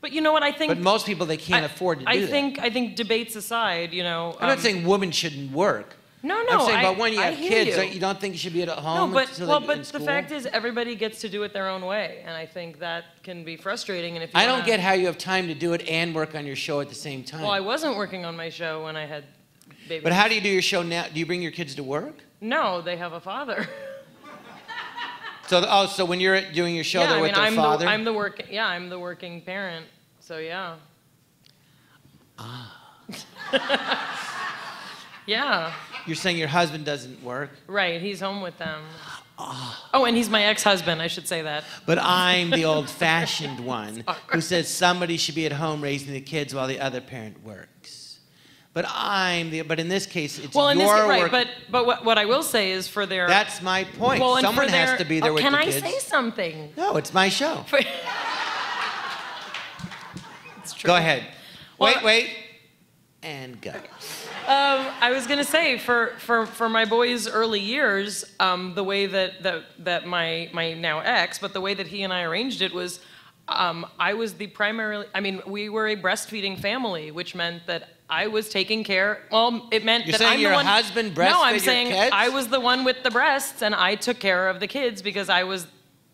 But you know what I think? But most people, they can't afford to do that. I think debates aside, you know. I'm not saying women shouldn't work. No, I'm saying, but when you have kids, you don't think you should be at home? No, but in the fact is, everybody gets to do it their own way, and I think that can be frustrating. And if you I don't get how you have time to do it and work on your show at the same time. Well, I wasn't working on my show when I had babies. But how do you do your show now? Do you bring your kids to work? No, they have a father. So when you're doing your show, they're with their father? I'm the working parent. So yeah. Yeah. You're saying your husband doesn't work? Right, he's home with them. Oh, and he's my ex-husband, I should say that. But I'm the old-fashioned one who says somebody should be at home raising the kids while the other parent works. But in this case, it's your work. Right, but what I will say is for their... That's my point. Well, someone has to be there with the kids. Can I say something? No, it's my show. It's true. Go ahead. Wait, and go. I was gonna say for my boys' early years, the way that my now ex, but the way that he and I arranged it was, I was the primary. I mean, we were a breastfeeding family, which meant that I was taking care. Well, it meant that I'm the one. Your husband breastfed No, I'm your saying kids? I was the one with the breasts, and I took care of the kids because I was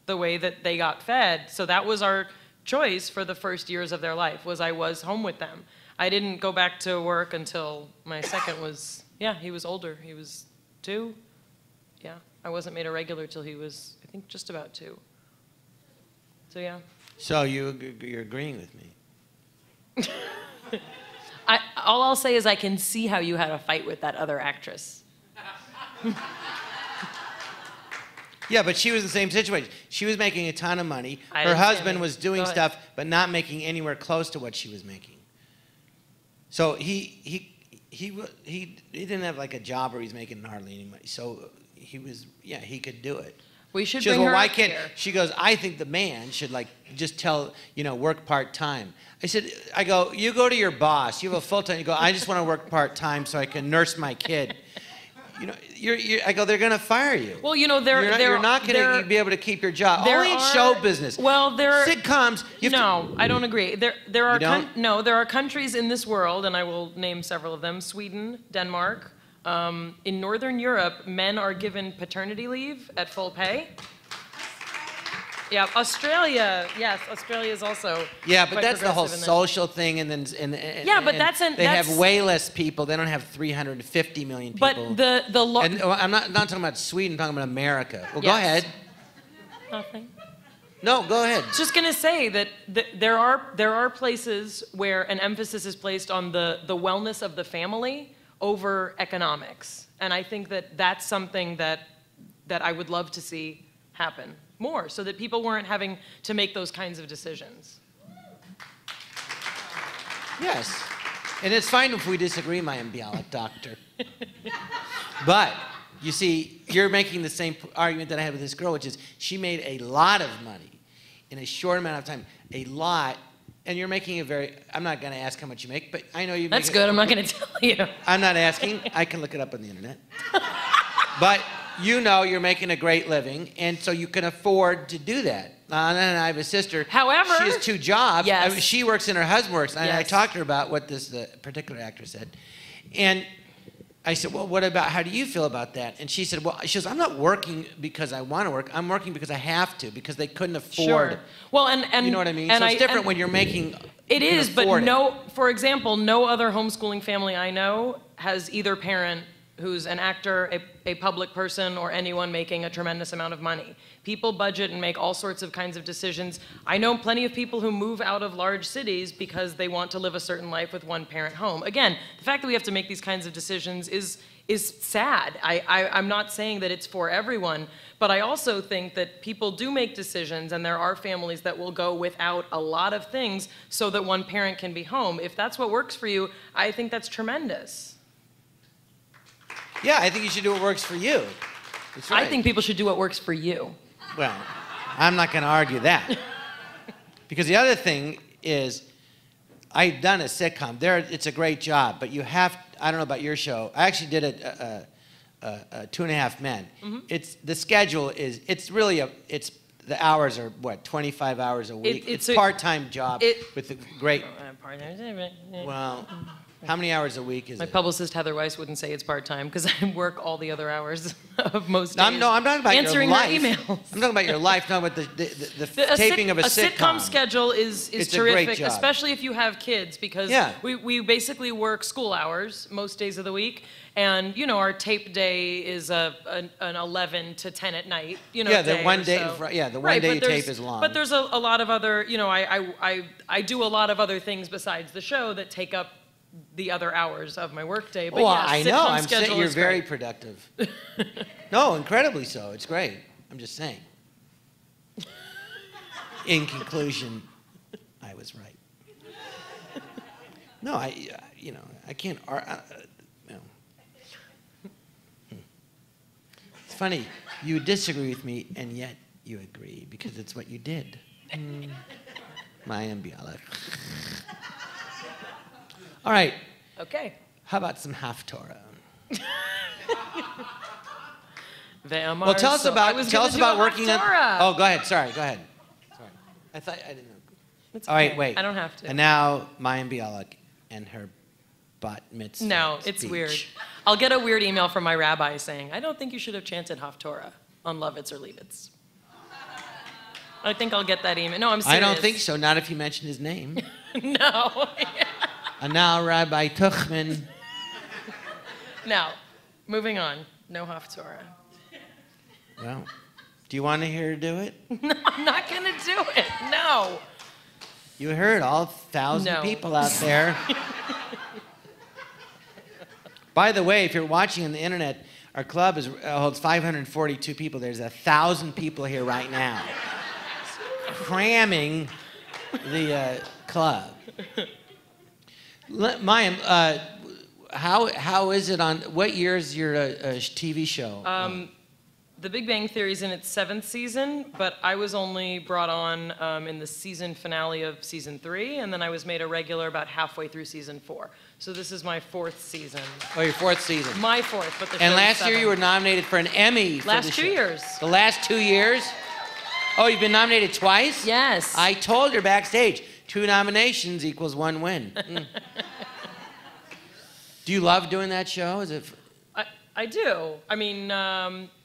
the way that they got fed. So that was our choice for the first years of their life. I was home with them. I didn't go back to work until my second was, he was older. He was 2. Yeah, I wasn't made a regular till he was, I think, just about 2. So, yeah. So you're agreeing with me? All I'll say is I can see how you had a fight with that other actress. Yeah, but she was in the same situation. She was making a ton of money. Her Her husband was doing stuff, but not making anywhere close to what she was making. So he didn't have like a job where he's making hardly any money. So he could do it. We should She bring goes, her well, why up can't? here. She goes, I think the man should just work part-time. I go, you go to your boss. You have a full-time. You go, I just want to work part-time so I can nurse my kid. I go, they're going to fire you. Well, you're not going to be able to keep your job. Only in show business. Well, sitcoms. I don't agree. There are You don't? there are countries in this world, and I will name several of them: Sweden, Denmark. In Northern Europe, men are given paternity leave at full pay. Yeah, Australia. Yes, Australia is also. Yeah, but quite that's the whole progressive in that. social thing, Yeah, but they have way less people. They don't have 350 million people. But the law. And I'm not talking about Sweden. I'm talking about America. Well, go Yes. ahead. Nothing. No, go ahead. Just gonna say that there are places where an emphasis is placed on the wellness of the family over economics, and I think that that's something that I would love to see happen more, so that people weren't having to make those kinds of decisions. Yes, and it's fine if we disagree, Mayim Bialik, doctor. But you see, you're making the same argument that I had with this girl, which is she made a lot of money in a short amount of time, a lot. And you're making I'm not going to ask how much you make, but I know you make. That's good. I'm not going to tell you. I'm not asking. I can look it up on the internet. But you're making a great living, and so you can afford to do that. And I have a sister. However, she has 2 jobs. Yes. She works and her husband works. And I Yes. talked to her about what this particular actress said. And I said, well, how do you feel about that? And she said, I'm not working because I want to work. I'm working because I have to, because they couldn't afford. Sure. Well, and you know what I mean? And So it's different when you're making. It is, but no. For example, no other homeschooling family I know has either parent who's an actor, a public person, or anyone making a tremendous amount of money. People budget and make all sorts of kinds of decisions. I know plenty of people who move out of large cities because they want to live a certain life with one parent home. Again, the fact that we have to make these kinds of decisions is sad. I'm not saying that it's for everyone, but I also think that people do make decisions, and there are families that will go without a lot of things so that one parent can be home. If that's what works for you, I think that's tremendous. Yeah, I think you should do what works for you. That's right. I think people should do what works for you. Well, I'm not going to argue that. Because the other thing is, I've done a sitcom. It's a great job, but you have, I don't know about your show. I actually did a 2.5 Men. It's the schedule is, it's really it's the hours are what, 25 hours a week. It's a part-time job with a great. Well, how many hours a week is it? My publicist Heather Weiss wouldn't say it's part-time because I work all the other hours of most days. I'm talking about answering your life. her emails. I'm talking about your life, not about the taping of a sitcom. A sitcom schedule is it's terrific, a great job. especially if you have kids, because we basically work school hours most days of the week, and you know our tape day is an 11 to 10 at night. You know, the one day, so. the one day tape is long. But there's a lot of other, you know, I do a lot of other things besides the show that take up the other hours of my workday. But well, yes, I know. I'm saying you're very productive. No, incredibly so. It's great. I'm just saying. In conclusion, I was right. No, I can't. It's funny. You disagree with me, and yet you agree because it's what you did. Mayim Bialik. All right. Okay. How about some Haftorah? Well, tell us about working on. Oh, go ahead. Sorry, go ahead. Sorry, I didn't know. It's all right, wait. I don't have to. And now Mayim Bialik and her bat mitzvah. No, speech. it's weird. I'll get a weird email from my rabbi saying, "I don't think you should have chanted Haftorah on Lovitz or Leavitz." I think I'll get that email. No, I'm serious. I don't think so. Not if you mention his name. No. And now Rabbi Tuchman. Now, moving on. No Haftorah. Well, do you want to hear her do it? No, I'm not going to do it. No. You heard all 1,000 people out there. By the way, if you're watching on the internet, our club holds 542 people. There's 1,000 people here right now, cramming the club. Mayim, how is it on? What year is your TV show? The Big Bang Theory is in its 7th season, but I was only brought on in the season finale of season 3, and then I was made a regular about halfway through season 4. So this is my 4th season. Oh, your 4th season. My 4th, but the And show's last year 7th. you were nominated for an Emmy. Last 2 years. The last 2 years? Oh, you've been nominated twice? Yes. I told her backstage, 2 nominations equals 1 win. Do you love doing that show? Is it? I do. I mean,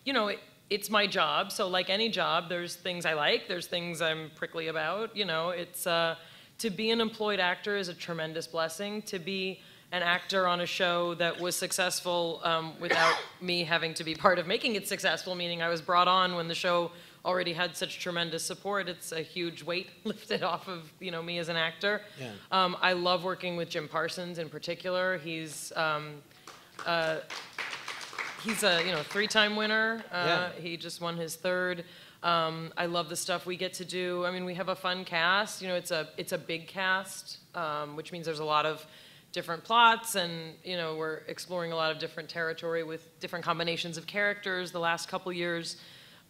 you know, it's my job. So like any job, there's things I like. There's things I'm prickly about. You know, it's to be an employed actor is a tremendous blessing. To be an actor on a show that was successful without me having to be part of making it successful, meaning I was brought on when the show already had such tremendous support. It's a huge weight lifted off of me as an actor. Yeah. I love working with Jim Parsons in particular. He's a 3-time winner. He just won his 3rd. I love the stuff we get to do. I mean, we have a fun cast. You know, it's a big cast, which means there's a lot of different plots, and we're exploring a lot of different territory with different combinations of characters. The last couple years,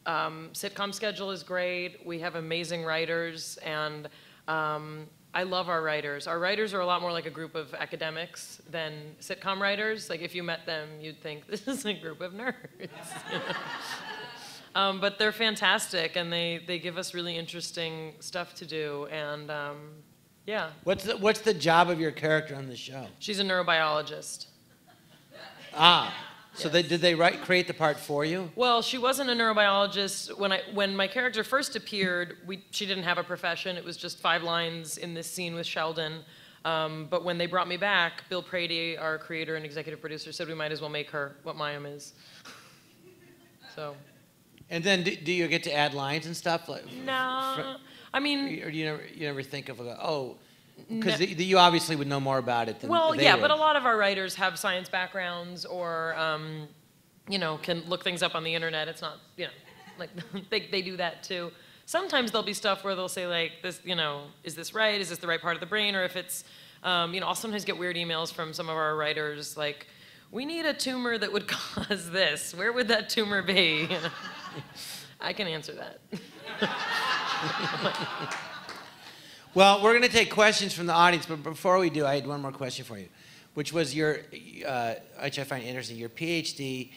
sitcom schedule is great. We have amazing writers, and I love our writers. Our writers are a lot more like a group of academics than sitcom writers. Like if you met them, you'd think this is a group of nerds. But they're fantastic, and they give us really interesting stuff to do. And yeah. What's the job of your character on the show? She's a neurobiologist. Ah. So did they create the part for you? Well, she wasn't a neurobiologist. When my character first appeared, she didn't have a profession. It was just 5 lines in this scene with Sheldon. But when they brought me back, Bill Prady, our creator and executive producer, said we might as well make her what Mayim is. So. And then do you get to add lines and stuff? No. I mean. Or do you never think of Because you obviously would know more about it than they would. But a lot of our writers have science backgrounds or, can look things up on the internet. It's not, like they do that too. Sometimes there'll be stuff where they'll say like this, is this right? Is this the right part of the brain? Or if it's, I'll sometimes get weird emails from some of our writers like, we need a tumor that would cause this. Where would that tumor be? I can answer that. Well, we're going to take questions from the audience, but before we do, I had one more question for you, which was which I find interesting. Your PhD,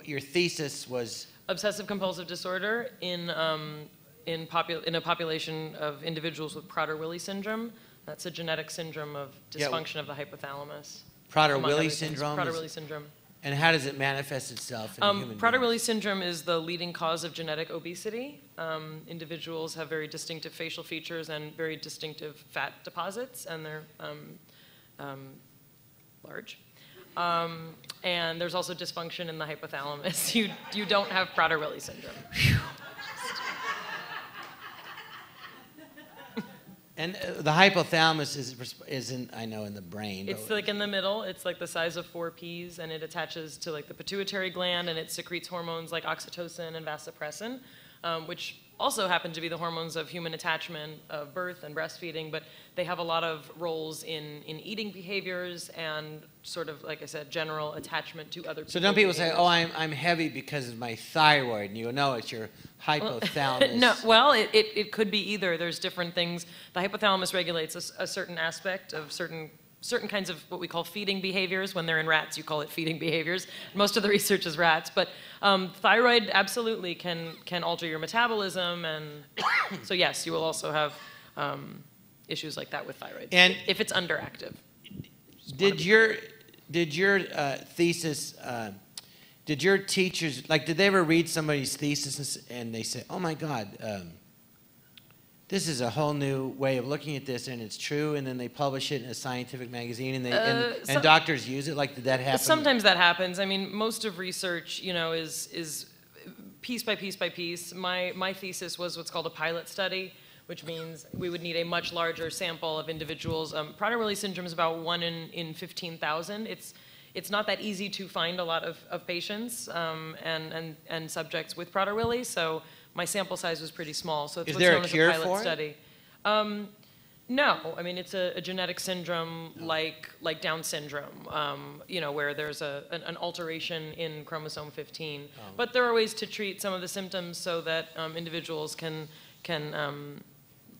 your thesis was obsessive compulsive disorder in a population of individuals with Prader-Willi syndrome. That's a genetic syndrome of dysfunction of the hypothalamus. Prader-Willi syndrome. Prader-Willi syndrome. And how does it manifest itself in human Prader-Willi syndrome is the leading cause of genetic obesity. Individuals have very distinctive facial features and very distinctive fat deposits, and they're large. And there's also dysfunction in the hypothalamus. You don't have Prader-Willi syndrome. And the hypothalamus is in the brain. It's like in the middle. It's like the size of 4 peas, and it attaches to like the pituitary gland, and it secretes hormones like oxytocin and vasopressin, which also happen to be the hormones of human attachment, of birth and breastfeeding, but they have a lot of roles in eating behaviors and sort of, like I said, general attachment to other people. So don't people say, oh, I'm heavy because of my thyroid, and you go, no, it's your hypothalamus. No, well, it could be either. There's different things. The hypothalamus regulates a certain aspect of certain kinds of what we call feeding behaviors. When they're in rats, you call it feeding behaviors. Most of the research is rats, but thyroid absolutely can alter your metabolism, and so yes, you will also have issues like that with thyroid, and if it's underactive. Did your thesis? Did your teachers did they ever read somebody's thesis and they say, "Oh my God, this is a whole new way of looking at this, and it's true," and then they publish it in a scientific magazine, and and doctors use it? Did that happen? Sometimes that happens. I mean, most of research, is piece by piece by piece. My thesis was what's called a pilot study, which means we would need a much larger sample of individuals. Prader-Willi syndrome is about 1 in 15,000. It's not that easy to find a lot of patients and subjects with Prader-Willi, so my sample size was pretty small. So it's is what's there known a cure as a pilot for study. No, I mean it's a genetic syndrome like Down syndrome, where there's an alteration in chromosome 15. But there are ways to treat some of the symptoms so that individuals can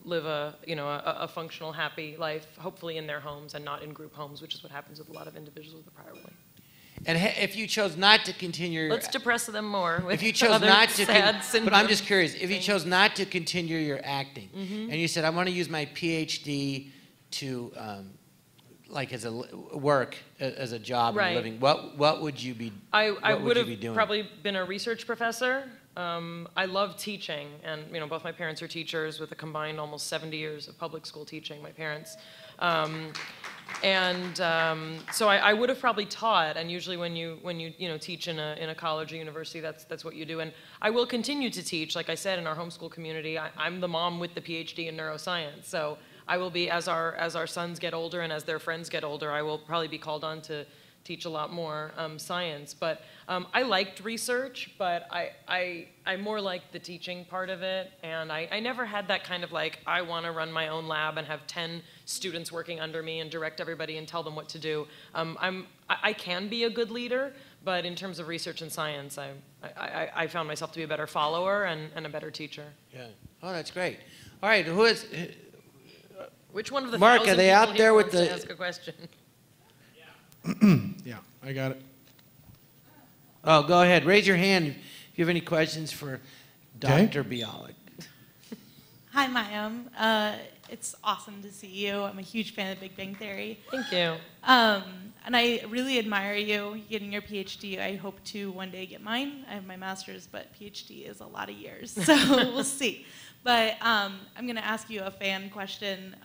live a functional, happy life, hopefully in their homes and not in group homes, which is what happens with a lot of individuals with Prader-Willi. And if you chose not to continue, let's depress them more. With if you chose other not to, sad but I'm just curious, if you chose not to continue your acting, Mm-hmm. and you said, I want to use my PhD to, as a work, as a job and a living, what would you be? I would have doing? probably been a research professor. I love teaching, and both my parents are teachers with a combined almost 70 years of public school teaching. My parents. So I would have probably taught, and usually when you teach in a college or university, that's what you do. And I will continue to teach, like I said, in our homeschool community. I'm the mom with the PhD in neuroscience, so I will be, as our sons get older and as their friends get older, I will probably be called on to teach a lot more science. But I liked research, but I more liked the teaching part of it, and I never had that kind of I want to run my own lab and have 10 students working under me and direct everybody and tell them what to do. I can be a good leader, but in terms of research and science, I found myself to be a better follower and a better teacher. Yeah. Oh, that's great. All right, who is? Which one of the Mark, 1,000 are they people out here there with wants to the? ask a question? Yeah, I got it. Oh, go ahead. Raise your hand if you have any questions for Dr. Bialik. Hi, Mayim. It's awesome to see you. I'm a huge fan of Big Bang Theory. Thank you. And I really admire you getting your PhD. I hope to one day get mine. I have my master's, but PhD is a lot of years, so we'll see. But I'm going to ask you a fan question.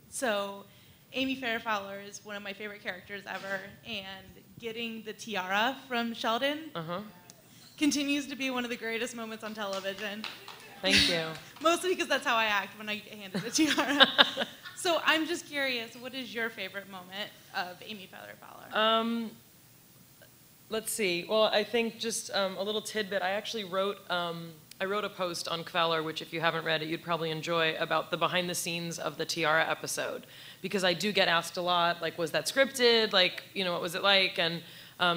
So Amy Farrah Fowler is one of my favorite characters ever, and getting the tiara from Sheldon continues to be one of the greatest moments on television. Thank you. Mostly because that's how I act when I get handed a tiara. So I'm just curious, what is your favorite moment of Amy Feather Fowler? Let's see. Well, I think just a little tidbit. I actually wrote a post on Kveller, which if you haven't read it, you'd probably enjoy, about the behind the scenes of the tiara episode. Because I do get asked a lot, like, was that scripted? Like, you know, what was it like? And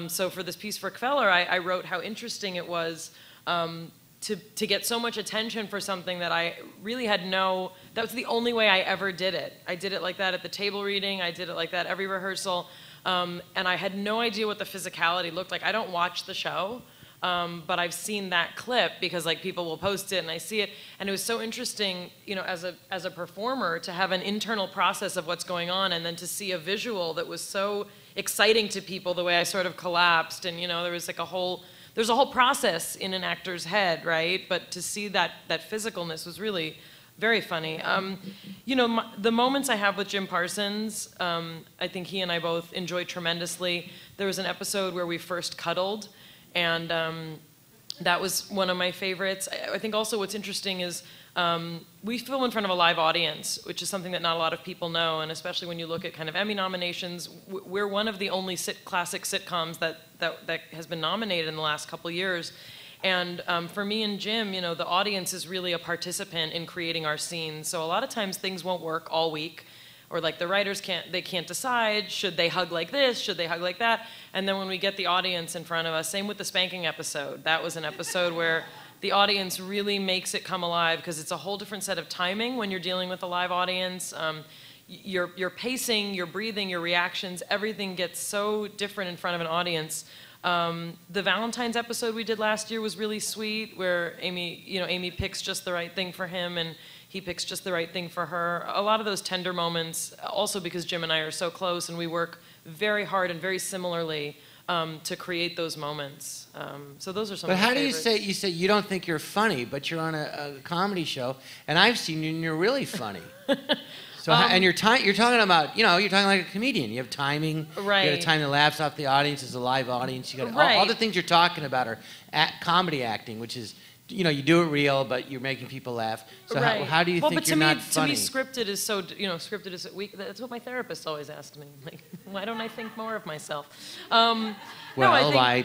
so for this piece for Kveller, I wrote how interesting it was to get so much attention for something that I really had that was the only way I ever did it. I did it like that at the table reading. I did it like that every rehearsal. And I had no idea what the physicality looked like. I don't watch the show, but I've seen that clip because like people will post it and I see it. And it was so interesting, you know, as a performer to have an internal process of what's going on and then to see a visual that was so exciting to people, the way I sort of collapsed. And, you know, there was like there's a whole process in an actor's head, right? But to see that physicalness was really very funny. You know, the moments I have with Jim Parsons, I think he and I both enjoyed tremendously. There was an episode where we first cuddled, and that was one of my favorites. I think also what's interesting is we film in front of a live audience, which is something that not a lot of people know, and especially when you look at kind of Emmy nominations, we're one of the only classic sitcoms that has been nominated in the last couple years. And for me and Jim, you know, the audience is really a participant in creating our scenes. So a lot of times things won't work all week, or like the writers can't decide, should they hug like this, should they hug like that? And then when we get the audience in front of us, same with the spanking episode. That was an episode where the audience really makes it come alive because it's a whole different set of timing when you're dealing with a live audience. Your pacing, your breathing, your reactions, everything gets so different in front of an audience. The Valentine's episode we did last year was really sweet, where Amy picks just the right thing for him and he picks just the right thing for her. A lot of those tender moments, also because Jim and I are so close and we work very hard and very similarly to create those moments. So those are some of my favorites. But how do you say you don't think you're funny, but you're on a comedy show, and I've seen you and you're really funny. So and you're talking about, you know, you're talking like a comedian. You have timing. Right. You got to time the laughs off the audience as a live audience. You got Right. all the things you're talking about are comedy acting, which is, you know, you do it real, but you're making people laugh. So Right. how do you think you're not funny? To me, scripted is so, you know, scripted is weak. That's what my therapist always asked me. Like, why don't I think more of myself? Why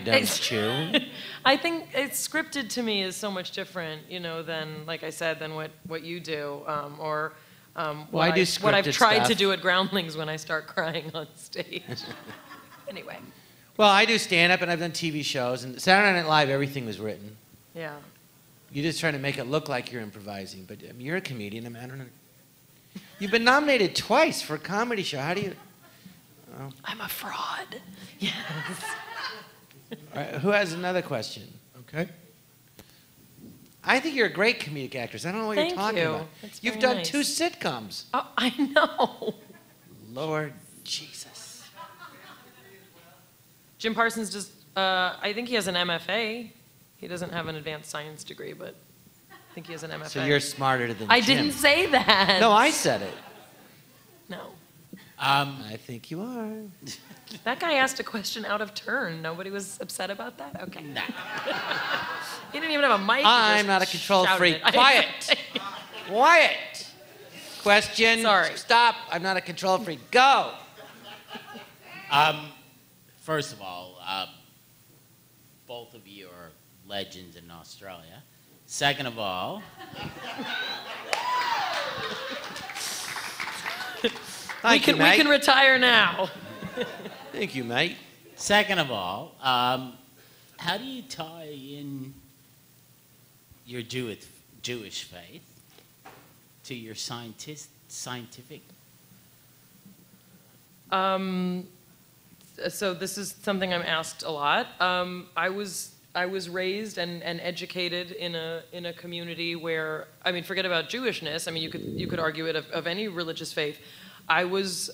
don't you? I think it's scripted to me is so much different, you know, than, like I said, than what you do, or what I've tried to do at Groundlings when I start crying on stage. Anyway. Well, I do stand-up, and I've done TV shows, and Saturday Night Live, everything was written. Yeah. You're just trying to make it look like you're improvising, but I mean, you're a comedian. I mean, I don't know. You've been nominated twice for a comedy show. How do you... Oh. I'm a fraud. Yes. All right, who has another question? Okay. I think you're a great comedic actress. I don't know what you're talking about. That's You've very done nice. 2 sitcoms. Oh, I know. Lord Jesus. Jim Parsons just, I think he has an MFA. He doesn't have an advanced science degree, but I think he has an MFA. So you're smarter than I Jim. didn't say that. No, I said it. No. I think you are. That guy asked a question out of turn. Nobody was upset about that? Okay. Nah. He didn't even have a mic. He I'm just not a control shouted freak. it. Quiet. Quiet. Question. Sorry. Stop. I'm not a control freak. Go. First of all, both of you are legends in Australia. Second of all, we can retire now. Thank you, mate. second of all, how do you tie in your Jewish faith to your scientific? So this is something I'm asked a lot. I was raised and educated in a community where, I mean, forget about Jewishness. I mean, you could argue it of any religious faith. I was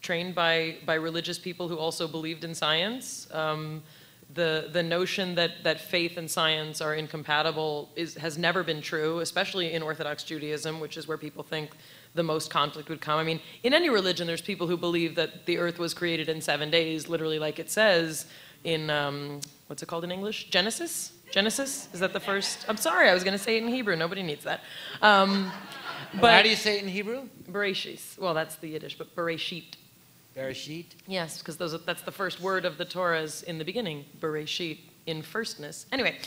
trained by religious people who also believed in science. The notion that faith and science are incompatible has never been true, especially in Orthodox Judaism, which is where people think the most conflict would come. I mean, in any religion, there's people who believe that the earth was created in 7 days, literally like it says in, what's it called in English? Genesis? Genesis? Is that the first? I'm sorry, I was going to say it in Hebrew. Nobody needs that. But how do you say it in Hebrew? Bereshit. Well, that's the Yiddish, but Bereshit. Bereshit? Yes, because that's the first word of the Torah's in the beginning. Bereshit, in firstness. Anyway,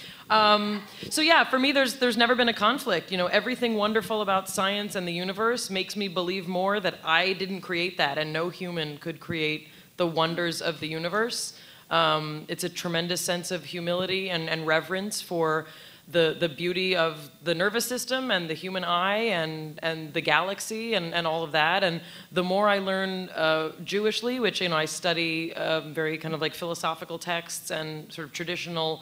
so yeah, for me, there's never been a conflict. You know, everything wonderful about science and the universe makes me believe more that I didn't create that, and no human could create the wonders of the universe. It's a tremendous sense of humility and reverence for the beauty of the nervous system and the human eye and the galaxy and all of that. And the more I learn Jewishly, which, you know, I study very kind of like philosophical texts and sort of traditional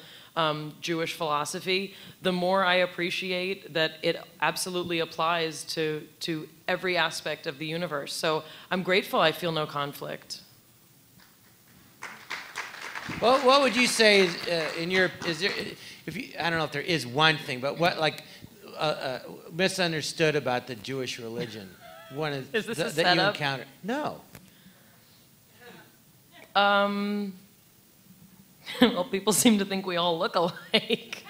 Jewish philosophy, the more I appreciate that it absolutely applies to every aspect of the universe. So I'm grateful I feel no conflict. Well, what would you say is I don't know if there is one thing, but what misunderstood about the Jewish religion? One is this a that you setup? encountered. No. Well, people seem to think we all look alike.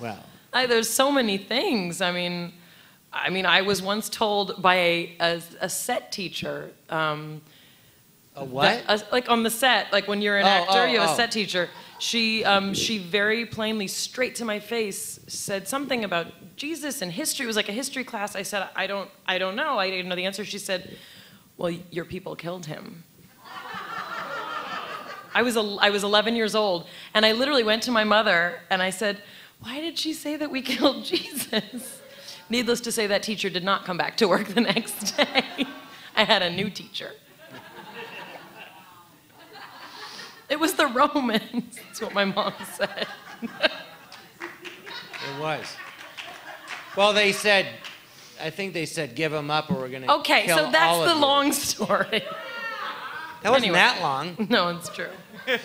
Well. There's so many things. I mean, I was once told by a set teacher. A what? Like on the set, like when you're an actor, you have a set teacher. She very plainly, straight to my face, said something about Jesus and history. It was like a history class. I said, I don't know. I didn't know the answer. She said, well, your people killed him. I was 11 years old, and I literally went to my mother and I said, why did she say that we killed Jesus? Needless to say, that teacher did not come back to work the next day. I had a new teacher. It was the Romans. That's what my mom said. It was. Well, I think they said, give them up or we're going to Okay, kill so that's all of the you. long story. That wasn't Anyway. that long. No, it's true.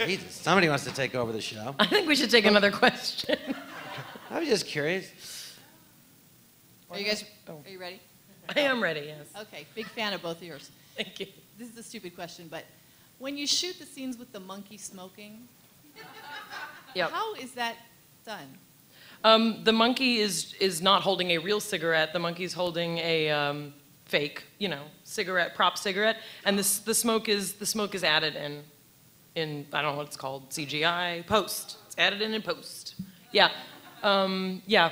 Jesus, somebody wants to take over the show. I think we should take another question. I was just curious. Are you guys, are you ready? I am ready, yes. Okay, big fan of both of yours. Thank you. This is a stupid question, but when you shoot the scenes with the monkey smoking, Yep. how is that done? The monkey is not holding a real cigarette. The monkey's holding a fake, cigarette, prop cigarette, and the smoke is added in I don't know what it's called, CGI, post. It's added in post. Yeah, yeah.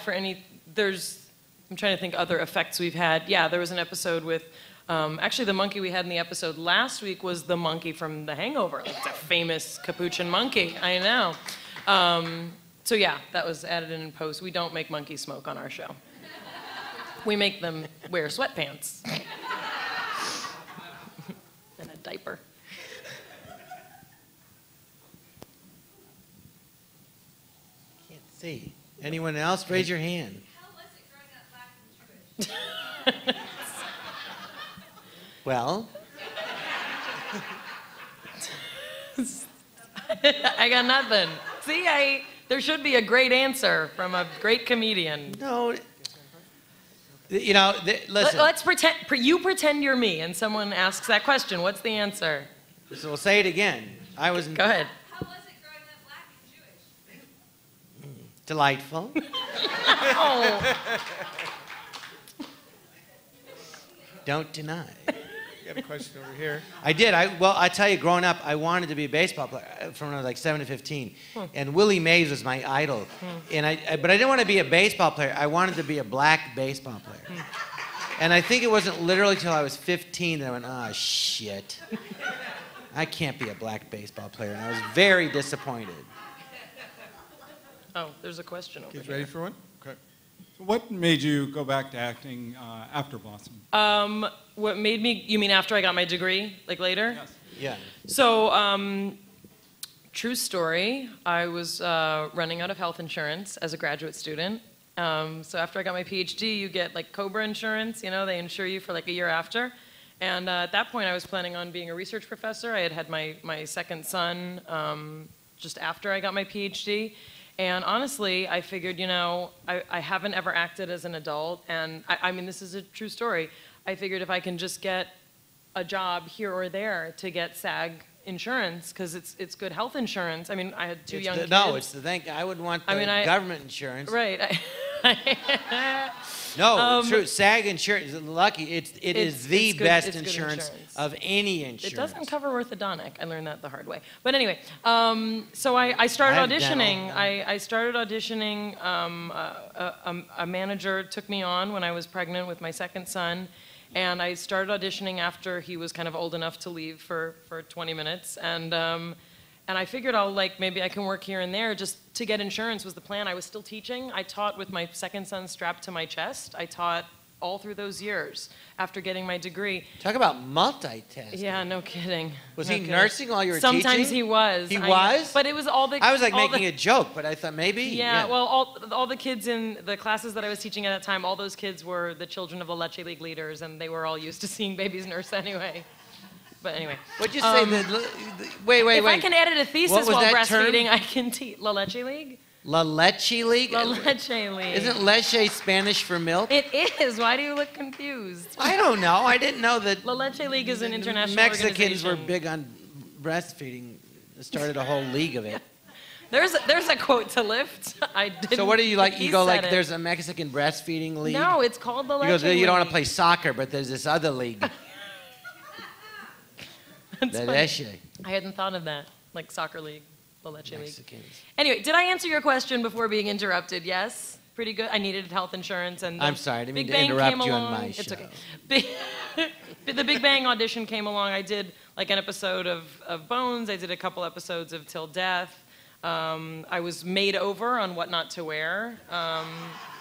I'm trying to think other effects we've had. Yeah, there was an episode with. Actually, the monkey we had in the episode last week was the monkey from The Hangover. It's a famous capuchin monkey. I know. So yeah, that was added in post. We don't make monkey smoke on our show. We make them wear sweatpants and a diaper. Can't see. Anyone else? Raise your hand. How was it growing up black and Jewish? Well, I got nothing. See, there should be a great answer from a great comedian. no. Listen. Let's pretend. You pretend you're me, and someone asks that question. What's the answer? So we'll say it again. I was Go ahead. How was it growing up black and Jewish? delightful. Oh, Don't deny. Got a question over here. I did. I tell you, growing up, I wanted to be a baseball player from when I was like 7 to 15. And Willie Mays was my idol. But I didn't want to be a baseball player. I wanted to be a black baseball player. And I think it wasn't literally till I was 15 that I went, shit. I can't be a black baseball player. And I was very disappointed. oh, there's a question over Kids here. ready for one? Okay. What made you go back to acting after Blossom? What made me? You mean after I got my degree, like later? Yes. Yeah. So, true story. I was running out of health insurance as a graduate student. So after I got my PhD, you get like COBRA insurance. They insure you for like a year after. And at that point, I was planning on being a research professor. I had my second son just after I got my PhD. And honestly, I figured, I haven't ever acted as an adult. And I mean, this is a true story. I figured if I can just get a job here or there to get SAG insurance because it's good health insurance. I mean, I had two young kids. No, it's the thing. I would want the government insurance. Right. No, true. SAG insurance, lucky. It is the best it's good insurance of any insurance. It doesn't cover orthodontic. I learned that the hard way. But anyway, so I started auditioning. I started auditioning. A manager took me on when I was pregnant with my second son. And I started auditioning after he was kind of old enough to leave for 20 minutes. And I figured maybe I can work here and there. Just to get insurance was the plan. I was still teaching. I taught with my second son strapped to my chest. I taught all through those years after getting my degree. Talk about multitasking. Yeah, no kidding. Was he nursing while you were Sometimes teaching? Sometimes he was. He was? But it was all the... I was making a joke, but I thought maybe. Yeah, well, all the kids in the classes that I was teaching at that time, all those kids were the children of the Leche League leaders, and they were all used to seeing babies nurse anyway. But anyway. What'd you say? Wait. If I can edit a thesis while breastfeeding, term? I can teach La Leche League. La Leche League? La Leche League. Isn't leche Spanish for milk? It is. Why do you look confused? I don't know. I didn't know that. La Leche League is an international Mexicans organization. were big on breastfeeding. Started a whole league of it. There's a quote to lift. So what do you like? You go like, it. there's a Mexican breastfeeding league? No, it's called the Leche League. You don't want to play soccer, but there's this other league. La Leche. I hadn't thought of that. Like soccer league. The Leche Mexicans. League. Anyway, did I answer your question before being interrupted? Yes? Pretty good. I needed health insurance. And I'm sorry. I didn't mean to Bang interrupt came you along. on my show. It's okay. The Big Bang audition came along. I did like an episode of Bones. I did a couple episodes of Till Death. I was made over on What Not to Wear.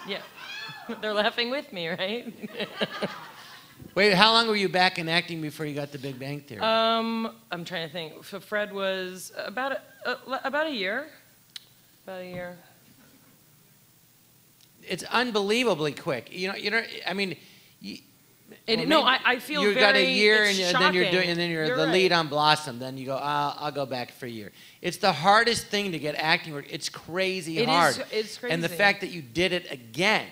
Yeah. They're laughing with me, right? Wait, how long were you back in acting before you got the Big Bang Theory? I'm trying to think. So Fred was about a year. About a year. It's unbelievably quick. I mean, I feel you very. got a year, it's and then you're the right. lead on Blossom. Then you go, I'll go back for a year. It's the hardest thing to get acting work. It's crazy hard. It's crazy. And the fact that you did it again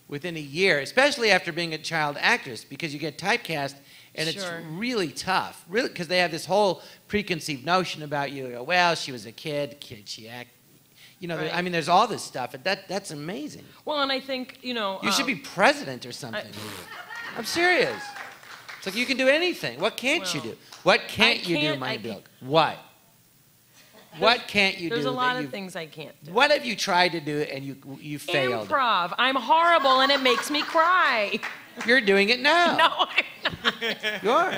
within a year, especially after being a child actress, because you get typecast, and it's really tough. Really, because they have this whole preconceived notion about you. Well, she was a kid, she acted. Right. I mean, there's all this stuff. That's amazing. Well, and I think, you should be president or something. I'm serious. It's like you can do anything. What can't you do? What can't you do, Mayim Bialik? What? What can't you do? There's a lot of things I can't do. What have you tried to do and you failed? Improv. I'm horrible and it makes me cry. You're doing it now. No, I'm not. You are.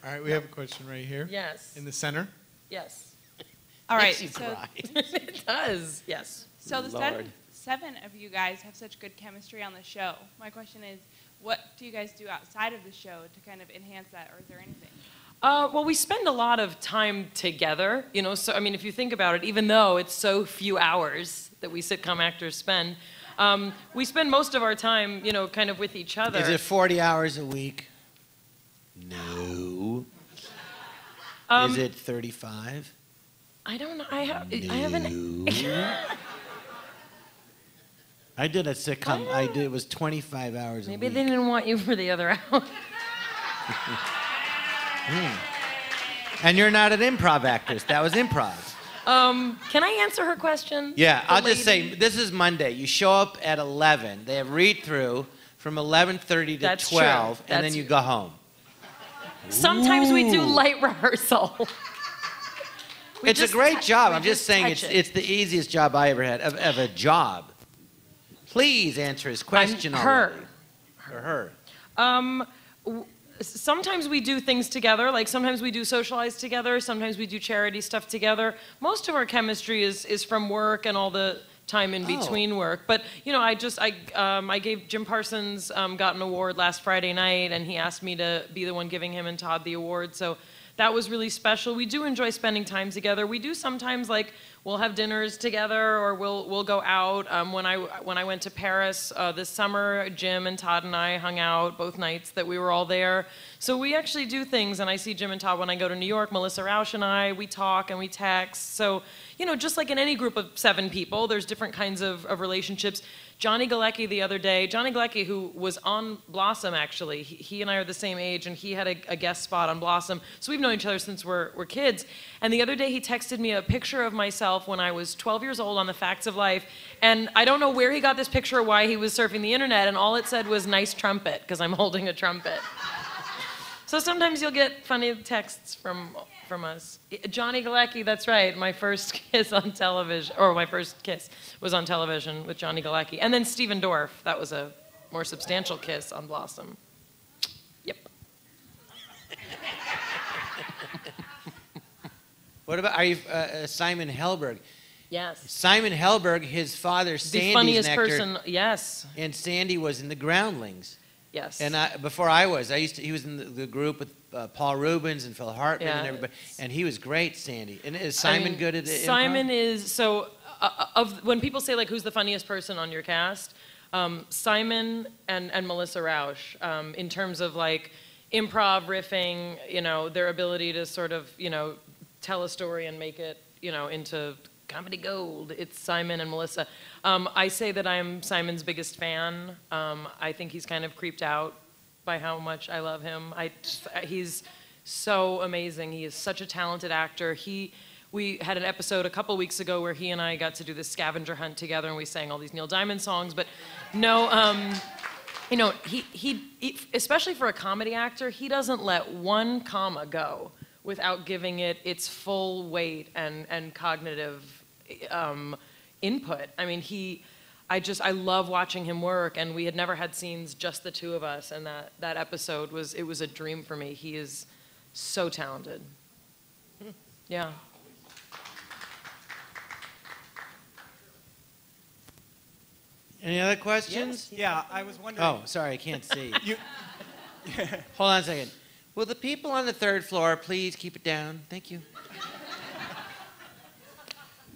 All right, we have a question right here. Yes. In the center. Yes. All right. Makes you cry. It does. Yes. So the seven of you guys have such good chemistry on the show. My question is, what do you guys do outside of the show to kind of enhance that, or is there anything? Well, we spend a lot of time together, so, I mean, if you think about it, even though it's so few hours that we sitcom actors spend, we spend most of our time, kind of with each other. Is it 40 hours a week? No. Is it 35? I don't know. I haven't. I did a sitcom. It was 25 hours a week. Maybe they didn't want you for the other hour. And you're not an improv actress. That was improv. Can I answer her question? Yeah, I'll just say, this is Monday. You show up at 11. They have read-through from 11:30 to 12, and then you go home. Sometimes we do light rehearsal. It's a great job. I'm just saying it's the easiest job I ever had of a job. Please answer his question already. Her. Sometimes we do things together, like sometimes we do socialize together, sometimes we do charity stuff together. Most of our chemistry is from work and all the time in between work. But, I gave Jim Parsons got an award last Friday night, and he asked me to be the one giving him and Todd the award. So that was really special. We do enjoy spending time together. We do sometimes, we'll have dinners together, or we'll go out. When I went to Paris this summer, Jim and Todd and I hung out both nights that we were all there. So we actually do things, and I see Jim and Todd when I go to New York. Melissa Rausch and I, we talk and we text. So, just like in any group of 7 people, there's different kinds of relationships. Johnny Galecki the other day, Johnny Galecki, who was on Blossom, actually, he and I are the same age, and he had a guest spot on Blossom, so we've known each other since we're kids. And the other day he texted me a picture of myself when I was 12 years old on The Facts of Life, and I don't know where he got this picture or why he was surfing the internet, and all it said was nice trumpet, because I'm holding a trumpet. So sometimes you'll get funny texts from us. Johnny Galecki, that's right. My first kiss on television, or my first kiss was on television with Johnny Galecki. And then Stephen Dorff, that was a more substantial kiss on Blossom. Yep. What about, are you Simon Helberg? Yes. Simon Helberg, his father, Sandy's The funniest an actor, person, yes. and Sandy was in the Groundlings. Yes. And before I was, he was in the group with Paul Rubens and Phil Hartman and everybody, and he was great, Sandy. And is Simon good at improv? Simon is, so, when people say, like, who's the funniest person on your cast, Simon and Melissa Rauch, in terms of, like, improv, riffing, you know, their ability to sort of, you know, tell a story and make it, you know, into comedy gold. It's Simon and Melissa. I say that I'm Simon's biggest fan. I think he's kind of creeped out by how much I love him. He's so amazing. He is such a talented actor. We had an episode a couple weeks ago where he and I got to do this scavenger hunt together, and we sang all these Neil Diamond songs. But no, you know, he especially for a comedy actor, he doesn't let one comma go without giving it its full weight and cognitive input. I mean, I love watching him work, and we had never had scenes just the two of us, and that episode was a dream for me. He is so talented. Yeah. Any other questions? Yeah, I was wondering. Oh, sorry, I can't see. Hold on a second. Will the people on the third floor please keep it down? Thank you.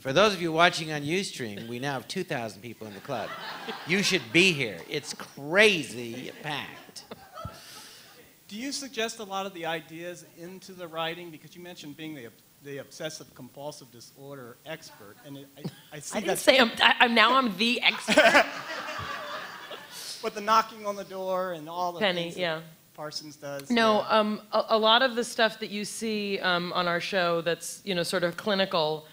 For those of you watching on Ustream, we now have 2,000 people in the club. You should be here. It's crazy packed. Do you suggest a lot of the ideas into the writing? Because you mentioned being the obsessive compulsive disorder expert, and I see I didn't say I'm the expert. With the knocking on the door and all the Penny, things yeah. that Parsons does. No, a lot of the stuff that you see on our show that's, you know, sort of clinical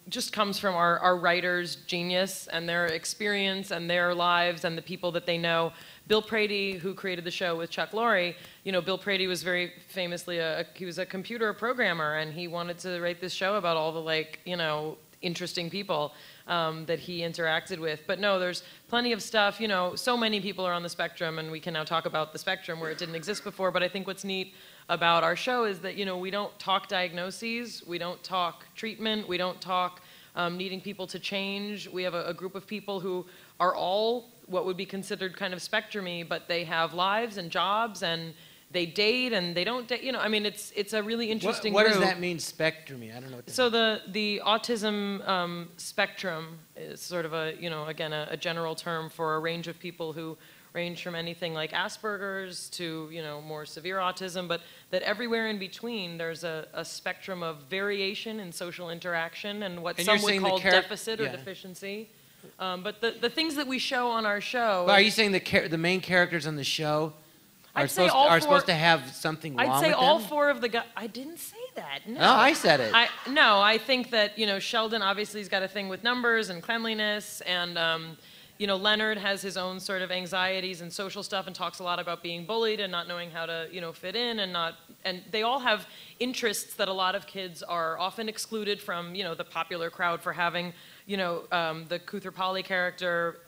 just comes from our writers' genius and their experience and their lives and the people that they know. Bill Prady, who created the show with Chuck Lorre, you know, Bill Prady was very famously he was a computer programmer, and he wanted to write this show about all the, like, you know, interesting people that he interacted with. But no, there's plenty of stuff, you know, so many people are on the spectrum, and we can now talk about the spectrum where it didn't exist before. But I think what's neat about our show is that, you know, we don't talk diagnoses, we don't talk treatment, we don't talk needing people to change. We have a group of people who are all what would be considered kind of spectrum-y, but they have lives and jobs, and they date and they don't date. You know, I mean, it's a really interesting What group. does that mean, spectrum-y? I don't know what that So means. the autism spectrum is sort of a, you know, again, a general term for a range of people who range from anything like Asperger's to, you know, more severe autism, but that everywhere in between there's a spectrum of variation in social interaction and what some would call deficit or deficiency. But the things that we show on our show... But are you saying the main characters on the show are supposed to have something wrong with them? I'd say all four of the guys... I didn't say that, no. No, I said it. No, I think that, you know, Sheldon obviously has got a thing with numbers and cleanliness, and... you know, Leonard has his own sort of anxieties and social stuff and talks a lot about being bullied and not knowing how to, you know, fit in and they all have interests that a lot of kids are often excluded from, you know, the popular crowd for having. You know, the Kuthar character,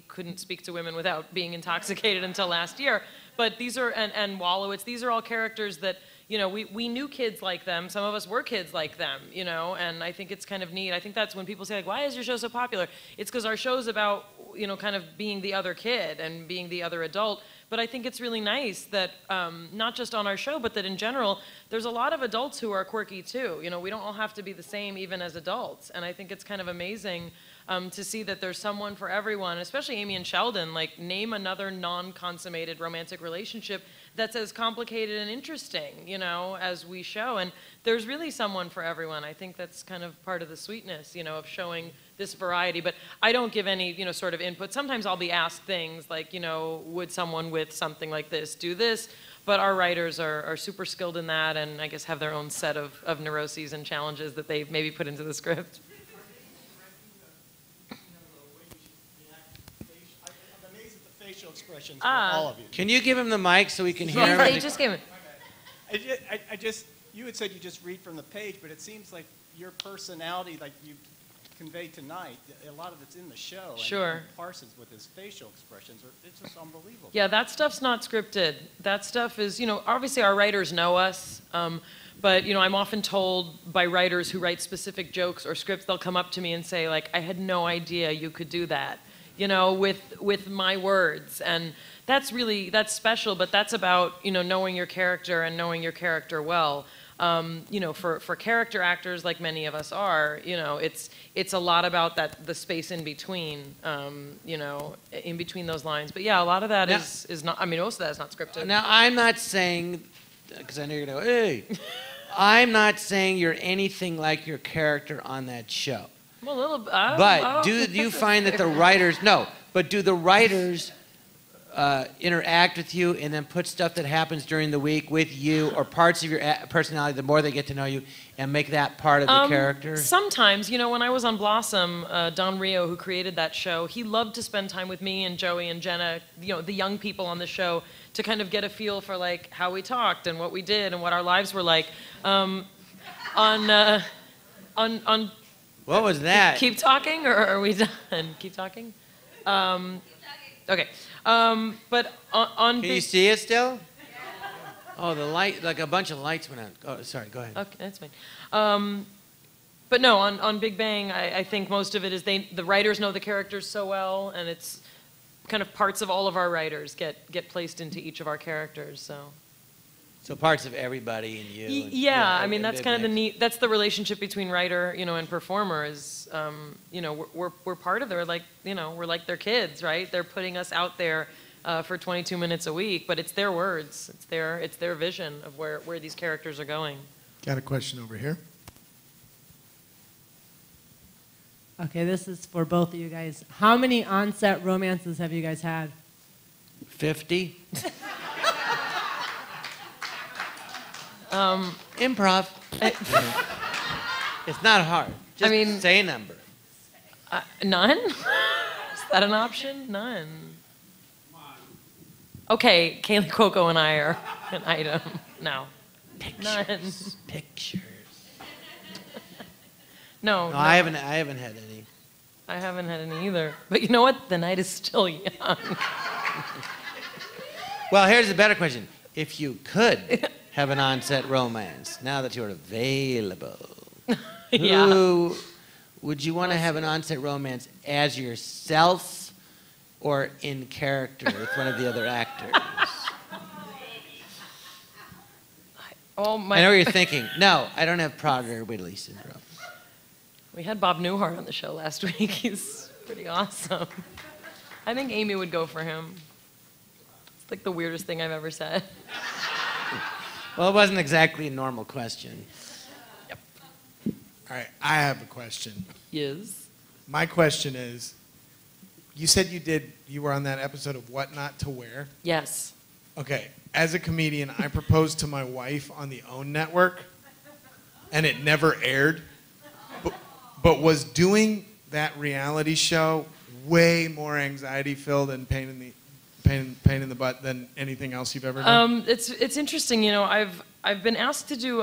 couldn't speak to women without being intoxicated until last year. But these are, and Wolowitz, these are all characters that, you know, we knew kids like them. Some of us were kids like them, you know, and I think it's kind of neat. I think that's when people say, like, why is your show so popular? It's because our show's about, you know, kind of being the other kid and being the other adult. But I think it's really nice that, not just on our show, but that in general, there's a lot of adults who are quirky too. You know, we don't all have to be the same even as adults. And I think it's kind of amazing to see that there's someone for everyone, especially Amy and Sheldon. Like, name another non-consummated romantic relationship that's as complicated and interesting, you know, as we show. And there's really someone for everyone. I think that's kind of part of the sweetness, you know, of showing this variety. But I don't give any, you know, sort of input. Sometimes I'll be asked things like, you know, would someone with something like this do this? But our writers are super skilled in that, and I guess have their own set of neuroses and challenges that they've maybe put into the script. Facial expressions for all of you. Can you give him the mic so we can hear him? They just gave it. You had said you just read from the page, but it seems like your personality, like you conveyed tonight, a lot of it's in the show. Sure. And Parsons with his facial expressions, it's just unbelievable. Yeah, that stuff's not scripted. That stuff is, you know, obviously our writers know us, but, you know, I'm often told by writers who write specific jokes or scripts, they'll come up to me and say, like, I had no idea you could do that, you know, with my words. And that's special, but that's about, you know, knowing your character and knowing your character well. You know, for character actors like many of us are, you know, it's a lot about the space in between, you know, in between those lines. But yeah, a lot of that is not, I mean, most of that is not scripted. Now, I'm not saying, because I know you're going to go, hey, I'm not saying you're anything like your character on that show. Well, a little bit. But do you find that the writers, do the writers interact with you and then put stuff that happens during the week with you or parts of your personality the more they get to know you and make that part of the character? Sometimes, you know, when I was on Blossom, Don Rio, who created that show, he loved to spend time with me and Joey and Jenna, you know, the young people on the show, to kind of get a feel for like how we talked and what we did and what our lives were like. On what was that? Keep talking, or are we done? Keep talking? Okay. But on Can you see it still? Oh, the light, like a bunch of lights went out. Oh, sorry, go ahead. Okay, that's fine. But no, on Big Bang, I think most of it is the writers know the characters so well, and it's kind of parts of all of our writers get placed into each of our characters, so. So parts of everybody and you. Yeah, I mean, that's kind of that's the relationship between writer, you know, and performer is, you know, we're part of their, like, you know, we're like their kids, right? They're putting us out there for 22 minutes a week, but it's their words, it's their vision of where these characters are going. Got a question over here. Okay, this is for both of you guys. How many on-set romances have you guys had? 50. Improv. It's not hard. Just say a number. None? Is that an option? None. Okay, Kaylee Cuoco and I are an item. No. Pictures. Pictures. No, I haven't had any. I haven't had any either. But you know what? The night is still young. Well, here's a better question. If you could have an on-set romance, now that you're available, who would you want to have an on-set romance as yourself or in character with one of the other actors? I know what you're thinking. No, I don't have Prader-Willi syndrome. We had Bob Newhart on the show last week. He's pretty awesome. I think Amy would go for him. It's like the weirdest thing I've ever said. Well, it wasn't exactly a normal question. Yep. All right, I have a question. Yes. My question is, you said you were on that episode of What Not to Wear? Yes. Okay, as a comedian, I proposed to my wife on the OWN network, and it never aired. But was doing that reality show way more anxiety-filled and pain in the butt than anything else you've ever done? It's interesting, you know. I've been asked to do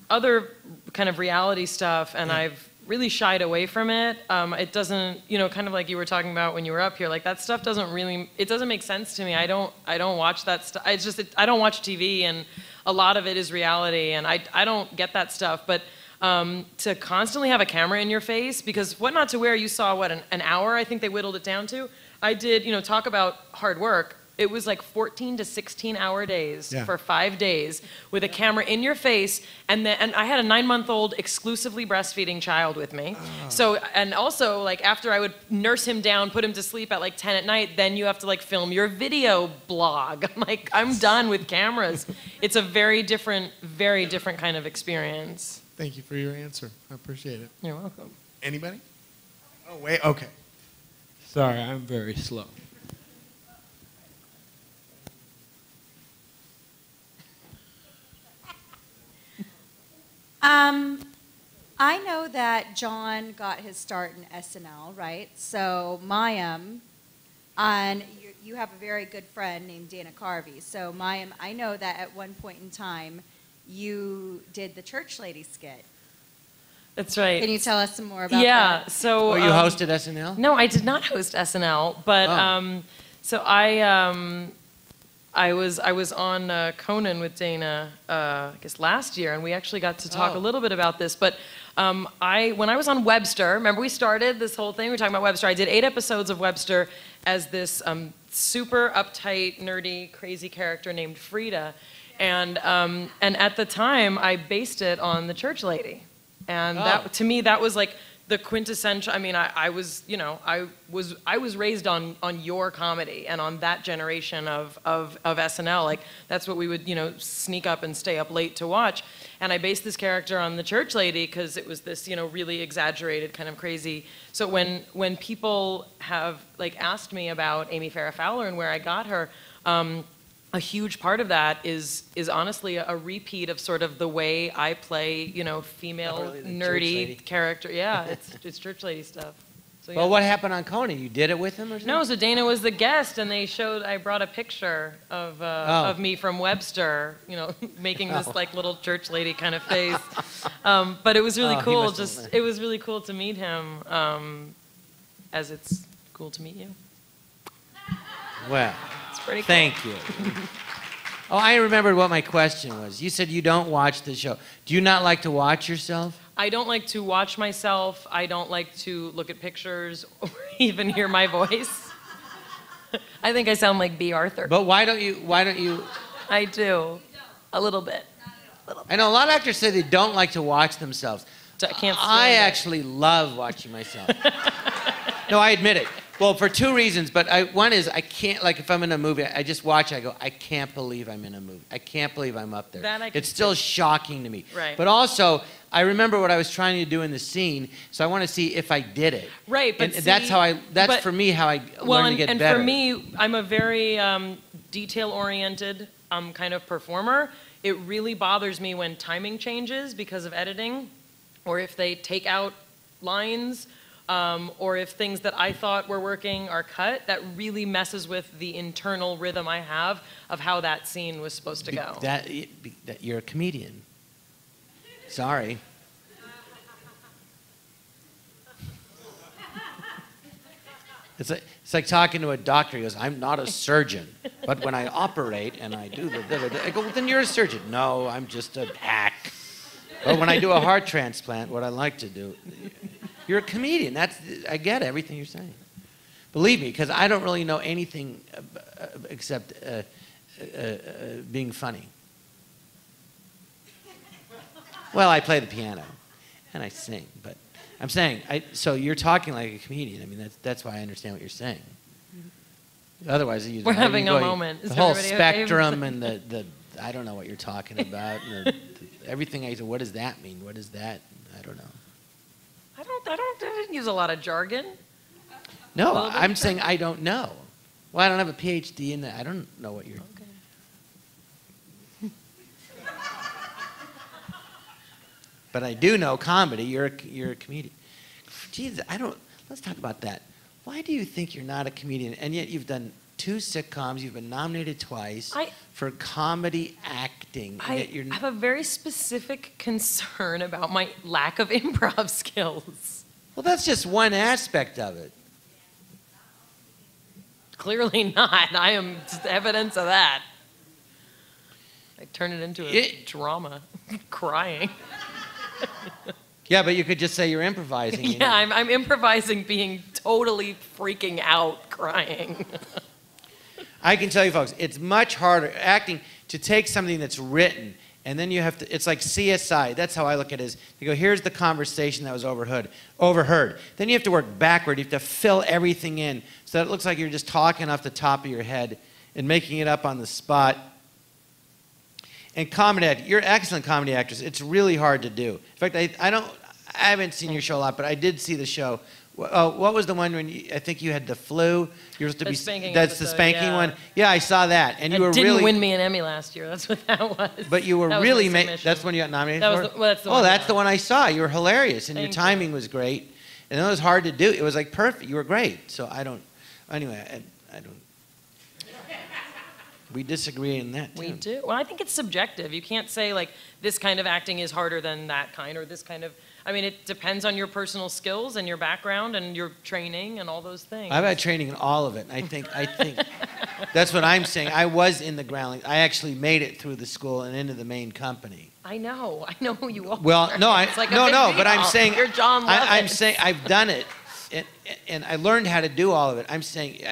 other kind of reality stuff, and I've really shied away from it. It doesn't, you know, kind of like you were talking about when you were up here. Like that stuff doesn't make sense to me. I don't watch that stuff. I don't watch TV, and a lot of it is reality, and I don't get that stuff. But to constantly have a camera in your face, because What Not to Wear, you saw an hour, I think they whittled it down to. I did, you know, talk about hard work. it was like 14 to 16-hour days Yeah. for 5 days with a camera in your face, and I had a 9-month-old exclusively breastfeeding child with me. So, and also, like, after I would nurse him down, put him to sleep at like 10 at night, then you have to like film your video blog. I'm like, I'm done with cameras. It's a very different kind of experience. Thank you for your answer. I appreciate it. You're welcome. Anybody? Oh, wait, okay. Sorry, I'm very slow. I know that John got his start in SNL, right? So Mayim, and you have a very good friend named Dana Carvey. So Mayim, I know that at one point in time, you did the church lady skit. That's right. Can you tell us some more about Yeah. that? So. Oh, you hosted SNL? No, I did not host SNL, but so I was on Conan with Dana, I guess last year, and we actually got to talk a little bit about this. But when I was on Webster, remember we started this whole thing? We were talking about Webster. I did 8 episodes of Webster as this super uptight, nerdy, crazy character named Frida, and at the time I based it on the church lady, and that to me that was like the quintessential. I mean, I was raised on your comedy and on that generation of SNL. Like that's what we would sneak up and stay up late to watch. And I based this character on the church lady because it was this really exaggerated kind of crazy. So when people have like asked me about Amy Farrah Fowler and where I got her, a huge part of that is honestly a repeat of sort of the way I play, female nerdy character. Yeah, it's church lady stuff. So, yeah. Well, what happened on Conan? You did it with him or something? No, so Dana was the guest, and I brought a picture of me from Webster, making this like little church lady kind of face. But it was really cool. It was really cool to meet him, as it's cool to meet you. Well. Pretty cool. Thank you. Oh, I remembered what my question was. You said you don't watch the show. Do you not like to watch yourself? I don't like to watch myself. I don't like to look at pictures or even hear my voice. I think I sound like B. Arthur. But why don't you? I do. A little bit. I know a lot of actors say they don't like to watch themselves. I can't I actually love watching myself. No, I admit it. Well, for 2 reasons, but one is I can't, like if I'm in a movie, I just watch it, I go, I can't believe I'm in a movie. I can't believe I'm up there. It's still shocking to me. Right. But also, I remember what I was trying to do in the scene, so I want to see if I did it. Right, but and that's for me how I learn to get better. And for me, I'm a very detail-oriented kind of performer. It really bothers me when timing changes because of editing, or if they take out lines, or if things that I thought were working are cut. That really messes with the internal rhythm I have of how that scene was supposed to go. That you're a comedian. Sorry. It's like talking to a doctor. He goes, I'm not a surgeon, but when I operate and I do I go, well, then you're a surgeon. No, I'm just a hack. Or when I do a heart transplant, what I like to do. You're a comedian. I get everything you're saying. Believe me, because I don't really know anything except being funny. Well, I play the piano and I sing, but I'm saying, so you're talking like a comedian. I mean, that's why I understand what you're saying. Otherwise, we're having a moment. The whole spectrum and the I don't know what you're talking about. And everything I say, what does that mean? What is that? I don't know. I didn't use a lot of jargon. No, I'm saying I don't know. Well, I don't have a PhD in that. I don't know what you're. Okay. But I do know comedy. You're a comedian. Jeez, let's talk about that. Why do you think you're not a comedian? And yet you've done 2 sitcoms. You've been nominated twice for comedy acting. I have a very specific concern about my lack of improv skills. Well, that's just one aspect of it. Clearly not. I am just evidence of that. I turn it into a drama, crying. Yeah, but you could just say you're improvising. Yeah, I'm improvising being totally freaking out, crying. I can tell you, folks, it's much harder acting to take something that's written, and then you have to, it's like CSI. That's how I look at it. Is you go, here's the conversation that was overheard. Then you have to work backward. You have to fill everything in so that it looks like you're just talking off the top of your head and making it up on the spot. And comedy acting, you're an excellent comedy actress. It's really hard to do. In fact, I haven't seen your show a lot, but I did see the show. What was the one when I think you had the flu? You were supposed to be spanking that's episode, the spanking yeah. one. Yeah, I saw that, and you were didn't really win me an Emmy last year. That's what that was. But you were That was really my submission. that's when you got nominated That for. was that's the oh, one, that's yeah. the one I saw. You were hilarious, and your Thank you. timing was great, and it was hard to do. It was like perfect. You were great. So I don't. Anyway, I don't. We disagree in that too. We do. Well, I think it's subjective. You can't say like this kind of acting is harder than that kind, or this kind of. I mean, it depends on your personal skills and your background and your training and all those things. I've had training in all of it. I think that's what I'm saying. I was in the groundlings. I actually made it through the school and into the main company. I know who you are. Well, no, It's like a no, big but I'm deal. saying You're John Lovitz. I'm saying I've done it, and I learned how to do all of it. I'm saying,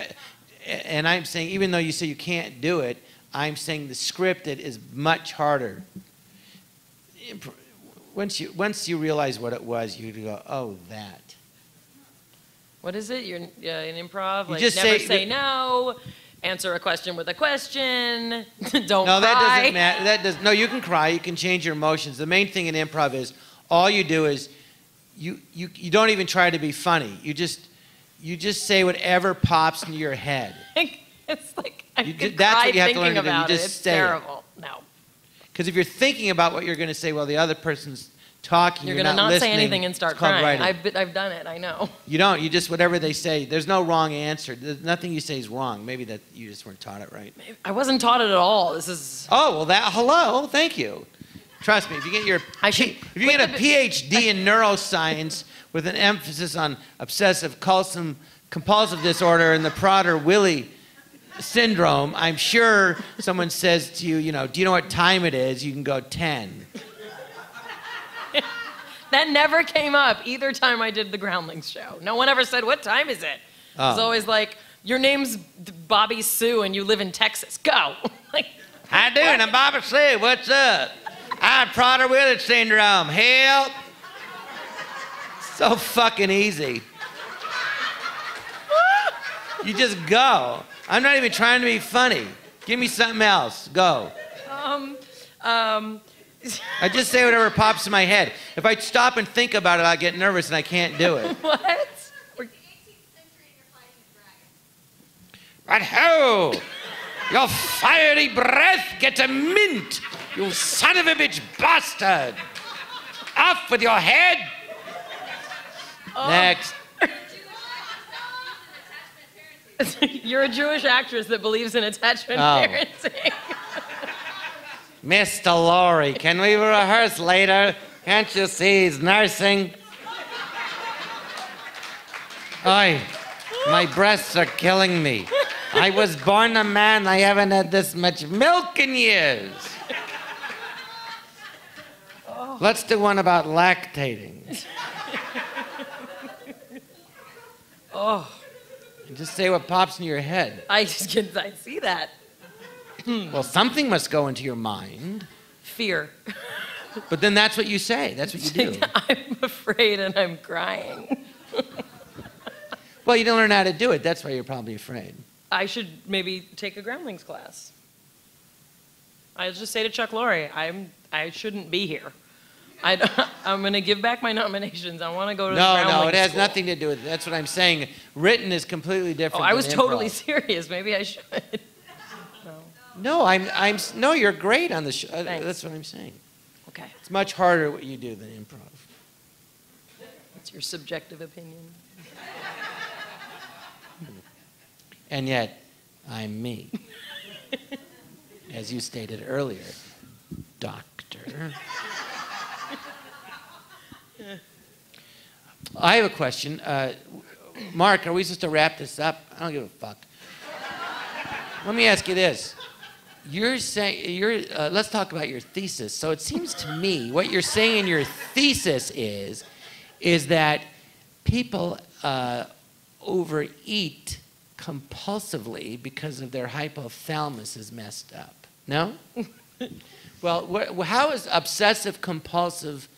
and I'm saying even though you say you can't do it, I'm saying the scripted is much harder. Once you realize what it was, you go, oh, that. What is it? You're in improv. You Like just never say- say no. Answer a question with a question. Don't No, that cry. doesn't matter. No, you can cry. You can change your emotions. The main thing in improv is all you do is you don't even try to be funny. You just say whatever pops into your head. It's like I You could that's cry what you have to thinking learn to do. You about just it. It's say it. terrible. No. Because if you're thinking about what you're going to say while the other person's talking, You're you're going to not listening. say anything and start It's called crying. writing. I've done it. I know. You don't. You just whatever they say. There's no wrong answer. Nothing you say is wrong. Maybe that you just weren't taught it right. I wasn't taught it at all. This is. Oh well, hello. Thank you. Trust me. If you get if you get a PhD in neuroscience with an emphasis on obsessive compulsive disorder and the Prader-Willi syndrome, I'm sure someone says to you, do you know what time it is? You can go 10. That never came up either time I did the Groundlings show. No one ever said, what time is it? Oh. It's always like, your name's Bobby Sue and you live in Texas. Go. Like, How you doing? I'm Bobby Sue. What's up? I have Prader-Willi syndrome. Help. So fucking easy. You just go. I'm not even trying to be funny. Give me something else. Go. I just say whatever pops in my head. If I stop and think about it, I'll get nervous and I can't do it. What? Right ho! Your fiery breath gets a mint, you son of a bitch bastard! Off with your head! Next. You're a Jewish actress that believes in attachment Oh. parenting. Mr. Laurie, can we rehearse later? Can't you see he's nursing? Oi, my breasts are killing me. I was born a man, I haven't had this much milk in years. Let's do one about lactating. Oh, Just say what pops in your head. I see that. Well, something must go into your mind. Fear. But then that's what you say. That's what you do. I'm afraid and I'm crying. Well, you don't learn how to do it. That's why you're probably afraid. I should maybe take a Groundlings class. I'll just say to Chuck Lorre, I shouldn't be here. I'm going to give back my nominations. I want to go to the Groundlings No, it has school. nothing to do with it. That's what I'm saying. Written is completely different. Oh, I was than totally improv. serious. Maybe I should. No, no, you're great on the show. Thanks. That's what I'm saying. Okay. It's much harder what you do than improv. It's your subjective opinion. And yet, I'm me. As you stated earlier, doctor. I have a question. Mark, are we supposed to wrap this up? I don't give a fuck. Let me ask you this. You're saying, let's talk about your thesis. So it seems to me what you're saying in your thesis is that people overeat compulsively because of their hypothalamus is messed up. No? Well, how is obsessive compulsive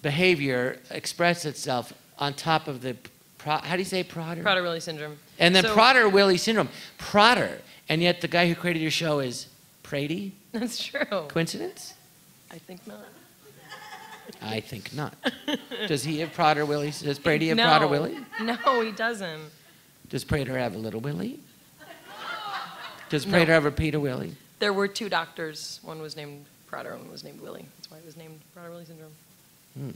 behavior express itself on top of the, how do you say Prader? Prader-Willi syndrome. And then So- Prader-Willi syndrome. Prader. And yet the guy who created your show is Prady? That's true. Coincidence? I think not. I think not. Does he have Prader-Willi? Does Brady have No. Prader-Willi? No, he doesn't. Does Prader have a little Willie? Does No. Prader have a Peter Willie? There were 2 doctors. One was named Prader, one was named Willie. That's why it was named Prader-Willi syndrome. Hmm.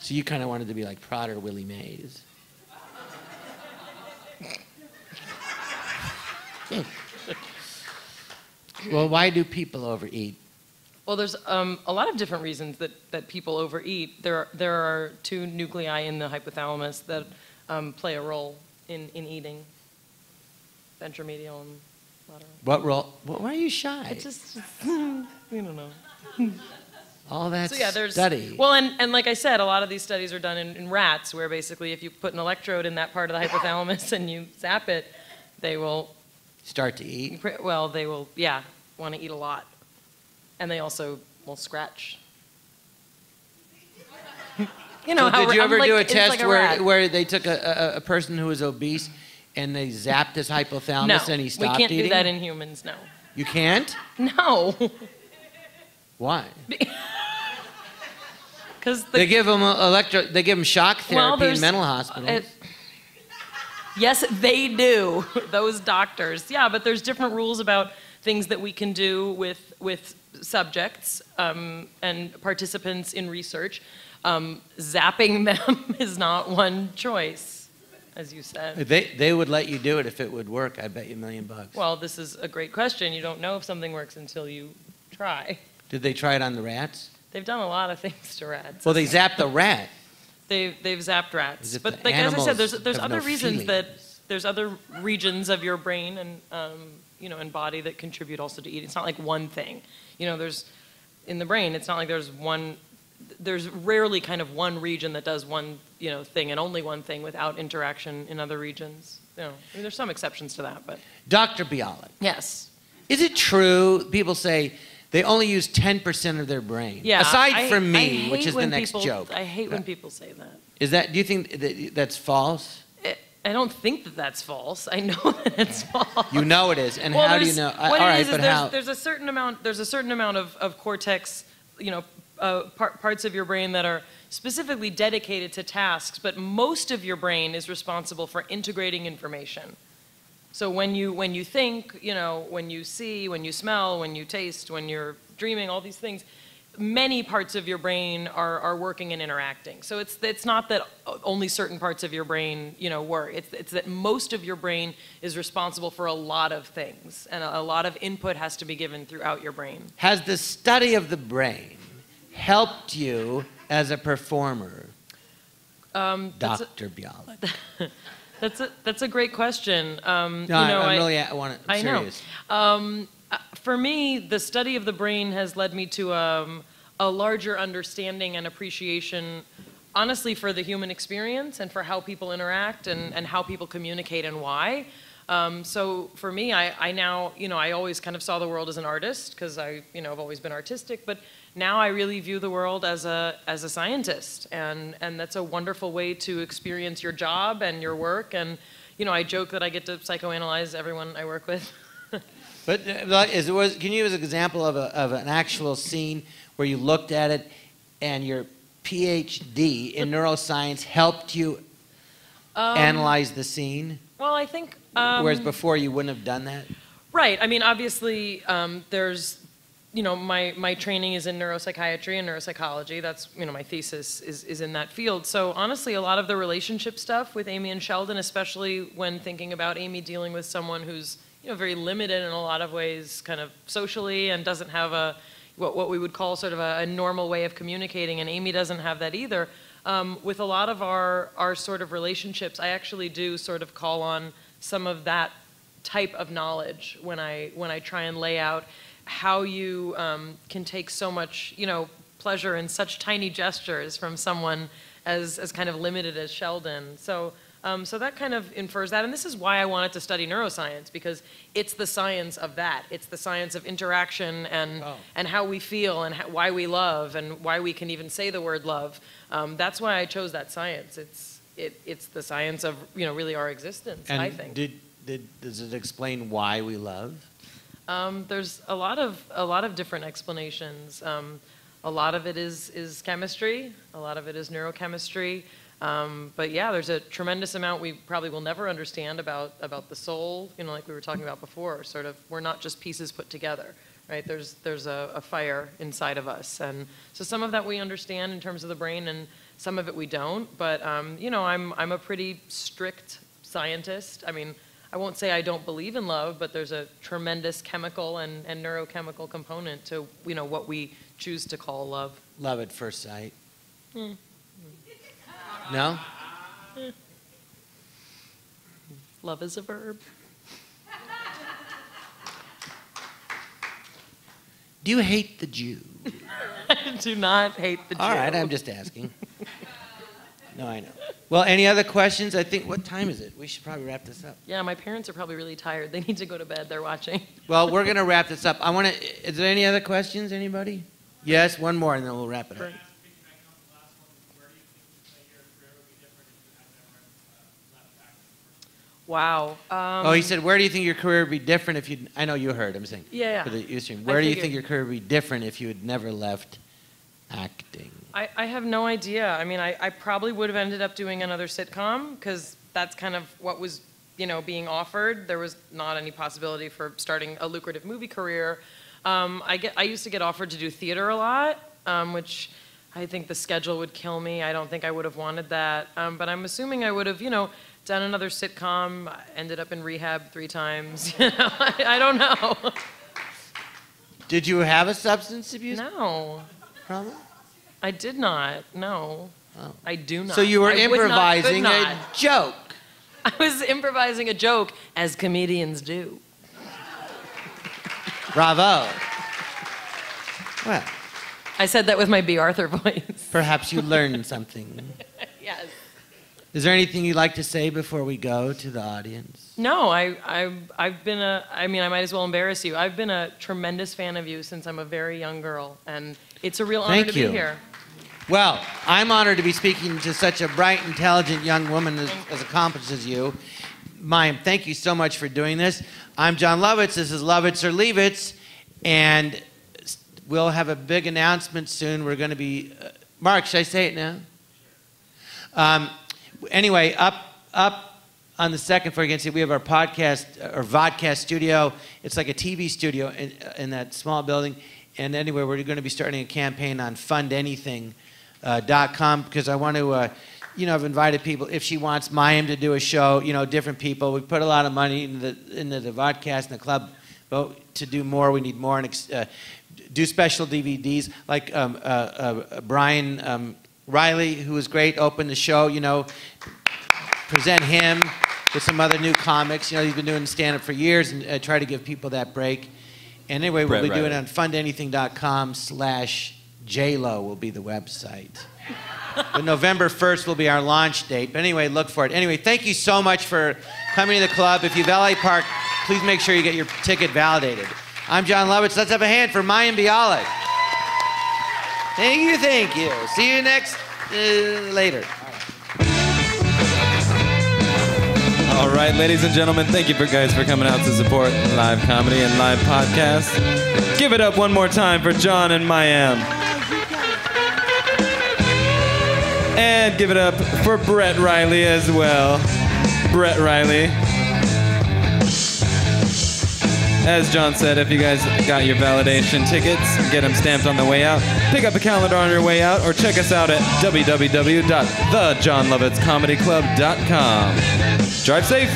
So you kind of wanted to be like Prader Willie Mays. Well, why do people overeat? Well, there's a lot of different reasons that people overeat. There are 2 nuclei in the hypothalamus that play a role in eating. Ventromedial and lateral. What role? Why are you shy? I just you don't know. All that So yeah, there's study. Well, and like I said, a lot of these studies are done in rats, where basically if you put an electrode in that part of the hypothalamus and you zap it, they will Start to eat? Well, they will, want to eat a lot, and they also will scratch. You know, So how did you I'm ever like- do a it's test like a rat. where they took a person who was obese and they zapped his hypothalamus No, and he we stopped can't eating? do that in humans. No. You can't? No. Why? Because They give them shock therapy in mental hospitals. Yes, they do. Those doctors. Yeah, but there's different rules about things that we can do with subjects and participants in research. Zapping them is not one choice, as you said. They would let you do it if it would work. I bet you $1 million. Well, this is a great question. You don't know if something works until you try. Did they try it on the rats? They've done a lot of things to rats. Well, they zapped the rat. They've zapped rats, As if but the like as I said, animals there's have other no reasons feelings. there's other regions of your brain and and body that contribute also to eating. It's not like one thing. There's in the brain. It's not like there's one. There's rarely kind of one region that does one thing and only one thing without interaction in other regions. There's some exceptions to that, but Dr. Bialik. yes. Is it true people say they only use 10% of their brain? Yeah. Aside from I me, hate which is the when next people- joke. I hate when people say that. Do you think that's false? I don't think that that's false. I know that it's false. You know it is. And Well, how do you there's- know? What All it right, is but there's, how? there's a certain amount of cortex, parts of your brain that are specifically dedicated to tasks, but most of your brain is responsible for integrating information. So when you think, when you see, when you smell, when you taste, when you're dreaming, all these things, many parts of your brain are working and interacting. So it's not that only certain parts of your brain, work. It's that most of your brain is responsible for a lot of things, and a lot of input has to be given throughout your brain. Has the study of the brain helped you as a performer, Dr. Bialik? That's a great question. I want to. I serious. know. For me, the study of the brain has led me to a larger understanding and appreciation, honestly, for the human experience and for how people interact and how people communicate and why. So for me, I now, I always kind of saw the world as an artist because I've always been artistic, but now I really view the world as a scientist, and that's a wonderful way to experience your job and your work. And I joke that I get to psychoanalyze everyone I work with. But can you give us an example of an actual scene where you looked at it and your PhD in neuroscience helped you analyze the scene? Well, I think... whereas before you wouldn't have done that? Right. I mean, obviously, there's... my training is in neuropsychiatry and neuropsychology. That's, my thesis is in that field. So honestly, a lot of the relationship stuff with Amy and Sheldon, especially when thinking about Amy dealing with someone who's very limited in a lot of ways, kind of socially, and doesn't have what we would call sort of a normal way of communicating, and Amy doesn't have that either. With a lot of our sort of relationships, I actually do sort of call on some of that type of knowledge when I try and lay out how you can take so much pleasure in such tiny gestures from someone as kind of limited as Sheldon. So So that kind of infers that, and this is why I wanted to study neuroscience, because it's the science of that. It's the science of interaction and how we feel and why we love and why we can even say the word love. That's why I chose that science. It's the science of really our existence. And I think. Does it explain why we love? There's a lot of different explanations. A lot of it is chemistry. A lot of it is neurochemistry. But yeah, there's a tremendous amount we probably will never understand about the soul. Like we were talking about before. Sort of, we're not just pieces put together, right? There's a fire inside of us, and so some of that we understand in terms of the brain, and some of it we don't. But I'm a pretty strict scientist. I mean, I won't say I don't believe in love, but there's a tremendous chemical and neurochemical component to what we choose to call love. Love at first sight. No? Love is a verb. Do you hate the Jew? I do not hate the Jew. All right, I'm just asking. No, I know. Well, any other questions? I think, what time is it? We should probably wrap this up. Yeah, my parents are probably really tired. They need to go to bed. They're watching. Well, we're going to wrap this up. Is there any other questions, anybody? Yes, one more, and then we'll wrap it up. Wow. He said, where do you think your career would be different if you... I know you heard him saying. Yeah. For the Ustream. Where do you think your career would be different if you had never left acting? I have no idea. I mean, I probably would have ended up doing another sitcom, because that's kind of what was, being offered. There was not any possibility for starting a lucrative movie career. I used to get offered to do theater a lot, which I think the schedule would kill me. I don't think I would have wanted that. But I'm assuming I would have, done another sitcom, ended up in rehab 3 times. I don't know. Did you have a substance abuse? No. Problem? I did not. No. Oh. I do not. So you were I would not, could improvising not. a joke. I was improvising a joke, as comedians do. Bravo. Well. I said that with my B. Arthur voice. Perhaps you learned something. Yes. Is there anything you'd like to say before we go to the audience? No, I've been I might as well embarrass you. I've been a tremendous fan of you since I'm a very young girl, and it's a real honor to be here. Well, I'm honored to be speaking to such a bright, intelligent young woman as accomplished as you. Mayim, thank you so much for doing this. I'm John Lovitz. This is Lovitz Or Leavitz, and we'll have a big announcement soon. We're going to be... Mark, should I say it now? Anyway, up on the second floor, you can see we have our podcast, or Vodcast studio. It's like a TV studio in that small building. And anyway, we're going to be starting a campaign on fundanything.com because I want to, I've invited people, if she wants Mayim to do a show, different people. We put a lot of money into the Vodcast and the club, but to do more, we need more. And do special DVDs like Brian... Riley, who was great, opened the show, present him with some other new comics. He's been doing stand-up for years and try to give people that break. And anyway, we'll be doing it on fundanything.com/JLo will be the website. But November 1st will be our launch date. But anyway, look for it. Anyway, thank you so much for coming to the club. If you've LA Park, please make sure you get your ticket validated. I'm John Lovitz. Let's have a hand for Mayim Bialik. Thank you. See you later. All right, ladies and gentlemen, thank you guys for coming out to support live comedy and live podcasts. Give it up one more time for John and Mayim. And give it up for Brett Riley as well. Brett Riley. As John said, if you guys got your validation tickets, get them stamped on the way out. Pick up a calendar on your way out, or check us out at www.thejohnlovitzcomedyclub.com. Drive safe.